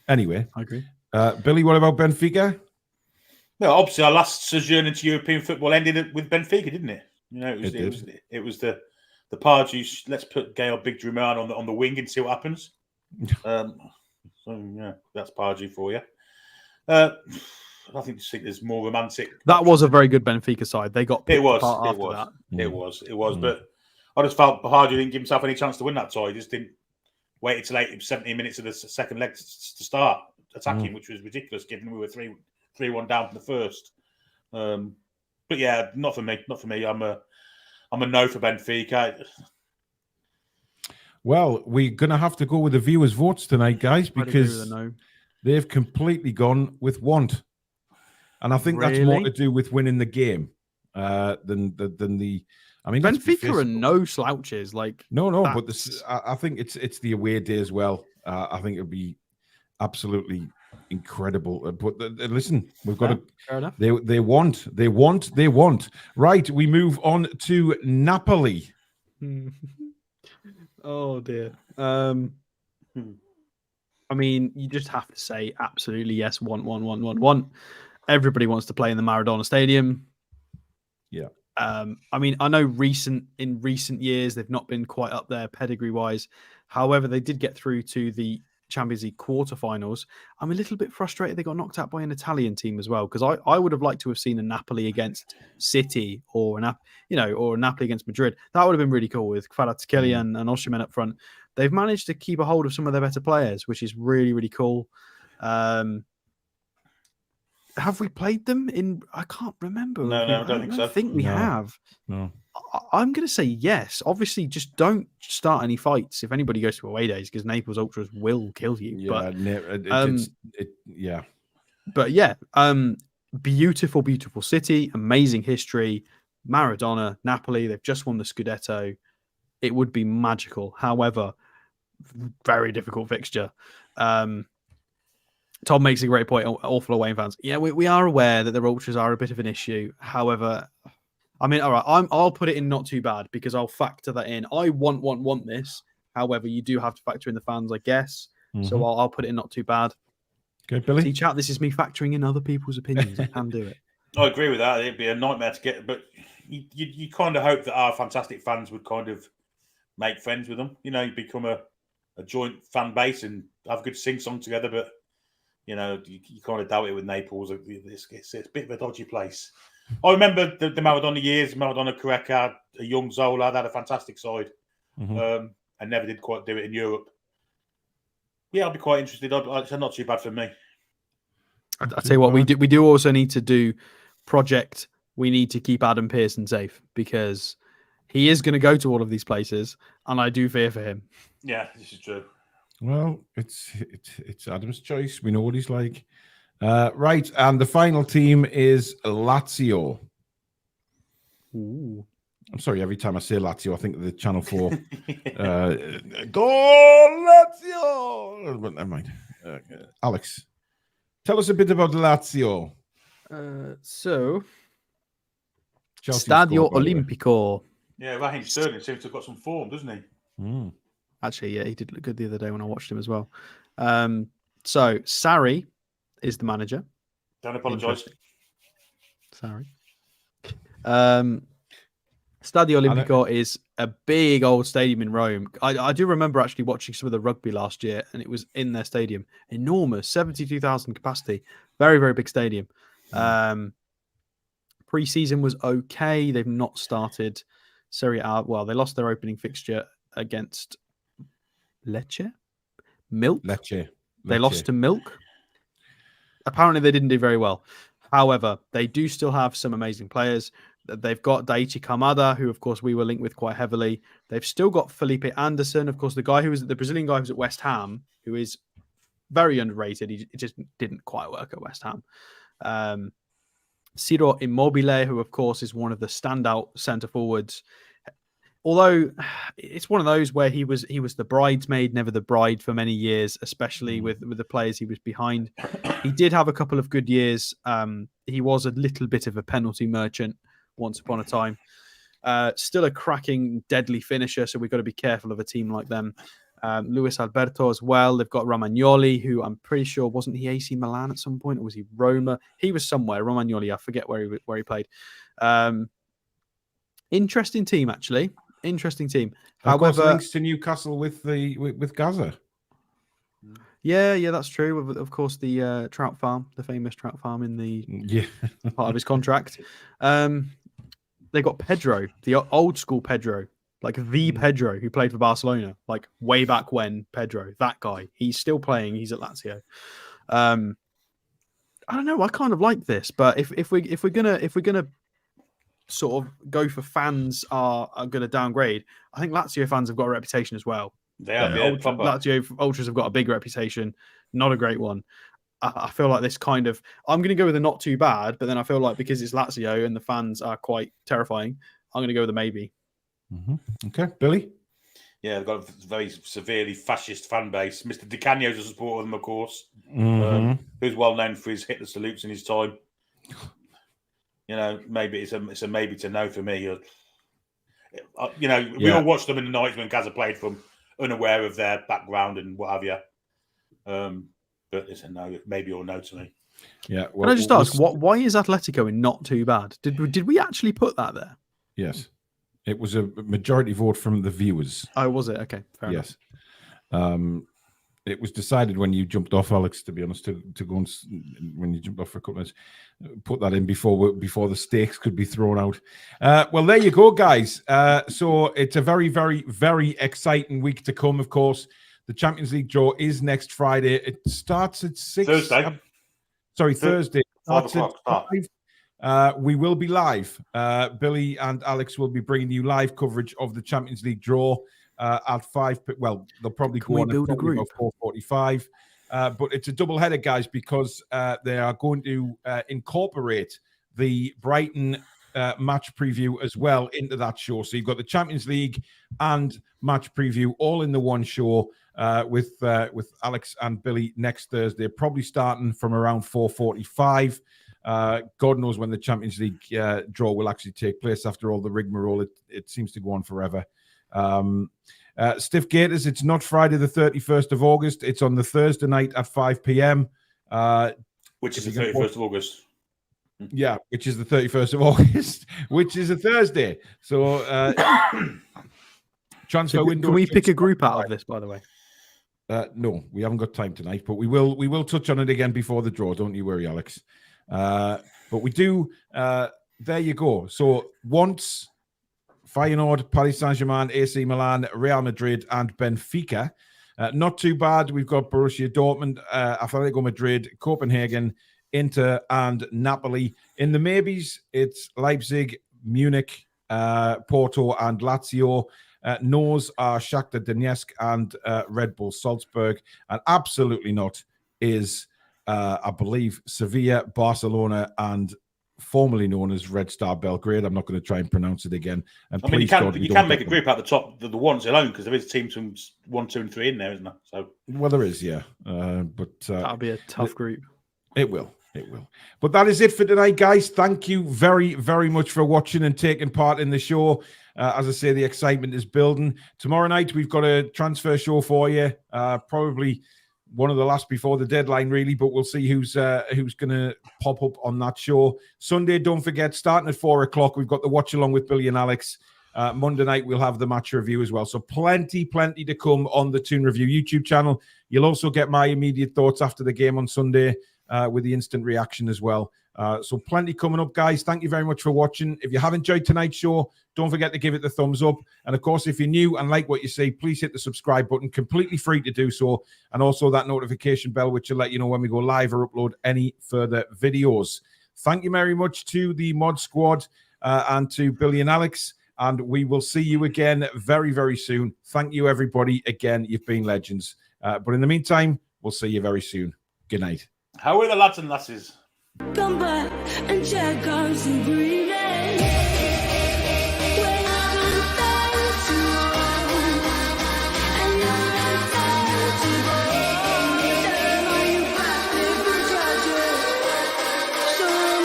Anyway, I agree. Billy, what about Benfica? No, obviously our last sojourn into European football ended with Benfica, didn't it? You know, it was the Pardew. Let's put Gael Big Druman on the wing and see what happens. So yeah, that's Pardew for you. I think there's more romantic. That was a very good Benfica side. They got it was. But I just felt Pardew didn't give himself any chance to win that tie. He just didn't wait until 17 minutes of the second leg to start attacking, which was ridiculous given we were 3-1 down from the first. But yeah, not for me. Not for me. I'm a no for Benfica. Well, we're going to have to go with the viewers' votes tonight, guys, because they've completely gone with want. And I think that's more to do with winning the game than the. I mean, Benfica are no slouches. Like but I think it's the away day as well. I think it'll be absolutely incredible. But listen, we've got fair enough. They want. Right, we move on to Napoli. Oh dear. I mean, you just have to say absolutely yes. Want. Everybody wants to play in the Maradona Stadium. Yeah. I mean, I know in recent years they've not been quite up there pedigree wise. However, they did get through to the Champions League quarterfinals. I'm a little bit frustrated they got knocked out by an Italian team as well, because I would have liked to have seen a Napoli against City or a Napoli against Madrid. That would have been really cool with Kvaratskhelia and Osimhen up front. They've managed to keep a hold of some of their better players, which is really, really cool. Have we played them in? I can't remember. No, I don't think so. I think we have. No. I'm going to say yes. Obviously, just don't start any fights if anybody goes to away days, because Naples Ultras will kill you. Yeah, But yeah, beautiful, beautiful city, amazing history. Maradona, Napoli, they've just won the Scudetto. It would be magical. However, very difficult fixture. Tom makes a great point. Awful away fans. Yeah, we are aware that the Ultras are a bit of an issue. However, I mean, all right, I'll put it in not too bad because I'll factor that in. I want this. However, you do have to factor in the fans, I guess. Mm-hmm. So I'll put it in not too bad. Okay, Billy. See, chat, this is me factoring in other people's opinions. I can do it. I agree with that. It'd be a nightmare to get, but you kind of hope that our fantastic fans would kind of make friends with them. You know, you become a joint fan base and have a good sing-song together, but you know, you kind of doubt it with Naples. It's a bit of a dodgy place. I remember the Maradona years, Maradona, Careca, a young Zola, they had a fantastic side. Mm-hmm. And never did quite do it in Europe. Yeah, I'll be quite interested. It's not too bad for me. I tell you what, we do also need to do project. We need to keep Adam Pearson safe because he is going to go to all of these places, and I do fear for him. Yeah, this is true. Well, it's Adam's choice. We know what he's like. Right, and the final team is Lazio. Ooh. I'm sorry, every time I say Lazio, I think of the Channel 4. Go Lazio! But never mind. Alex, tell us a bit about Lazio. So, Chelsea Stadio scored, by the way. Olimpico. Yeah, Raheem Sterling seems to have got some form, doesn't he? Mm. Actually, yeah, he did look good the other day when I watched him as well. So, Sarri is the manager. Don't apologise. Sorry. Stadio Olimpico is a big old stadium in Rome. I do remember actually watching some of the rugby last year, and it was in their stadium. Enormous, 72,000 capacity. Very, very big stadium. Pre-season was okay. They've not started Serie A. Well, they lost their opening fixture against Lecce. They lost to Milk. Apparently, they didn't do very well. However, they do still have some amazing players. They've got Daichi Kamada, who, of course, we were linked with quite heavily. They've still got Felipe Anderson, of course, the Brazilian guy who's at West Ham, who is very underrated. He just didn't quite work at West Ham. Ciro Immobile, who, of course, is one of the standout centre forwards. Although it's one of those where he was the bridesmaid, never the bride for many years, especially with the players he was behind. He did have a couple of good years. He was a little bit of a penalty merchant once upon a time. Still a cracking, deadly finisher, so we've got to be careful of a team like them. Luis Alberto as well. They've got Romagnoli, who I'm pretty sure, wasn't he AC Milan at some point, or was he Roma? He was somewhere. Romagnoli, I forget where he played. Interesting team, actually. Interesting team. However, links to Newcastle with Gaza. Yeah, that's true. Of course, the trout farm, the famous trout farm in the part of his contract. They got Pedro, the old school Pedro, like the Pedro who played for Barcelona, like way back when. Pedro, that guy, he's still playing. He's at Lazio. I don't know. I kind of like this, but if we're gonna sort of go for fans are going to downgrade, I think Lazio fans have got a reputation as well. They have. Yeah, Lazio ultras have got a big reputation, not a great one. I feel like this kind of, I'm going to go with a not too bad, but then I feel like because it's Lazio and the fans are quite terrifying, I'm going to go with a maybe. Mm-hmm. Okay, Billy? Yeah, they've got a very severely fascist fan base. Mr. Di Canio's a supporter of them, of course, who's well known for his Hitler salutes in his time. You know, maybe it's a maybe to no for me. We all watched them in the nights when Gaza played from unaware of their background and what have you. But it's a no, maybe or no to me. Yeah. Well, can I just ask, why is Atletico in not too bad? Did we actually put that there? Yes. It was a majority vote from the viewers. Oh, was it? Okay, fair enough. It was decided when you jumped off, Alex, to be honest, to go and when you jumped off for a couple of minutes, put that in before the stakes could be thrown out. Well, there you go, guys. So it's a very, very, very exciting week to come, of course. The Champions League draw is next Friday. It starts at 6. Thursday. Thursday. 5 o'clock. We will be live. Billy and Alex will be bringing you live coverage of the Champions League draw at 5. Well, they'll probably go on at 4:45. But it's a double header, guys, because they are going to incorporate the Brighton match preview as well into that show. So you've got the Champions League and match preview all in the one show with Alex and Billy next Thursday, probably starting from around 4:45. God knows when the Champions League draw will actually take place after all the rigmarole. It seems to go on forever. Stiff Gators, it's not Friday the 31st of August. It's on the Thursday night at 5 p.m. Which is the 31st of August. Yeah, which is the 31st of August, which is a Thursday. So transfer window. Can we pick a group out of this, by the way? No, we haven't got time tonight, but we will touch on it again before the draw. Don't you worry, Alex. But we do. There you go. So once Feyenoord, Paris Saint-Germain, AC Milan, Real Madrid, and Benfica Not too bad. We've got Borussia Dortmund, Atletico Madrid, Copenhagen, Inter, and Napoli. In the maybes, it's Leipzig, Munich, Porto, and Lazio. No's are Shakhtar Donetsk and Red Bull Salzburg. And absolutely not is, I believe, Sevilla, Barcelona, and formerly known as Red Star Belgrade. I'm not going to try and pronounce it again. And I mean, you can make a group out the top, the ones alone, because there is teams from 1, 2, and 3 in there, isn't there? So, well, there is, yeah. But that'll be a tough group. It will. It will. But that is it for tonight, guys. Thank you very, very much for watching and taking part in the show. As I say, the excitement is building. Tomorrow night, we've got a transfer show for you. Probably one of the last before the deadline, really, but we'll see who's going to pop up on that show. Sunday, don't forget, starting at 4 o'clock, we've got the watch along with Billy and Alex. Monday night, we'll have the match review as well. So plenty to come on the Toon Review YouTube channel. You'll also get my immediate thoughts after the game on Sunday with the instant reaction as well. So plenty coming up, guys. Thank you very much for watching. If you have enjoyed tonight's show, don't forget to give it the thumbs up. And of course, if you're new and like what you see, please hit the subscribe button, completely free to do so. And also that notification bell, which will let you know when we go live or upload any further videos. Thank you very much to the Mod Squad and to Billy and Alex. And we will see you again very, very soon. Thank you, everybody. Again, you've been legends. But in the meantime, we'll see you very soon. Good night. How are the lads and lasses? Come back and check out some green.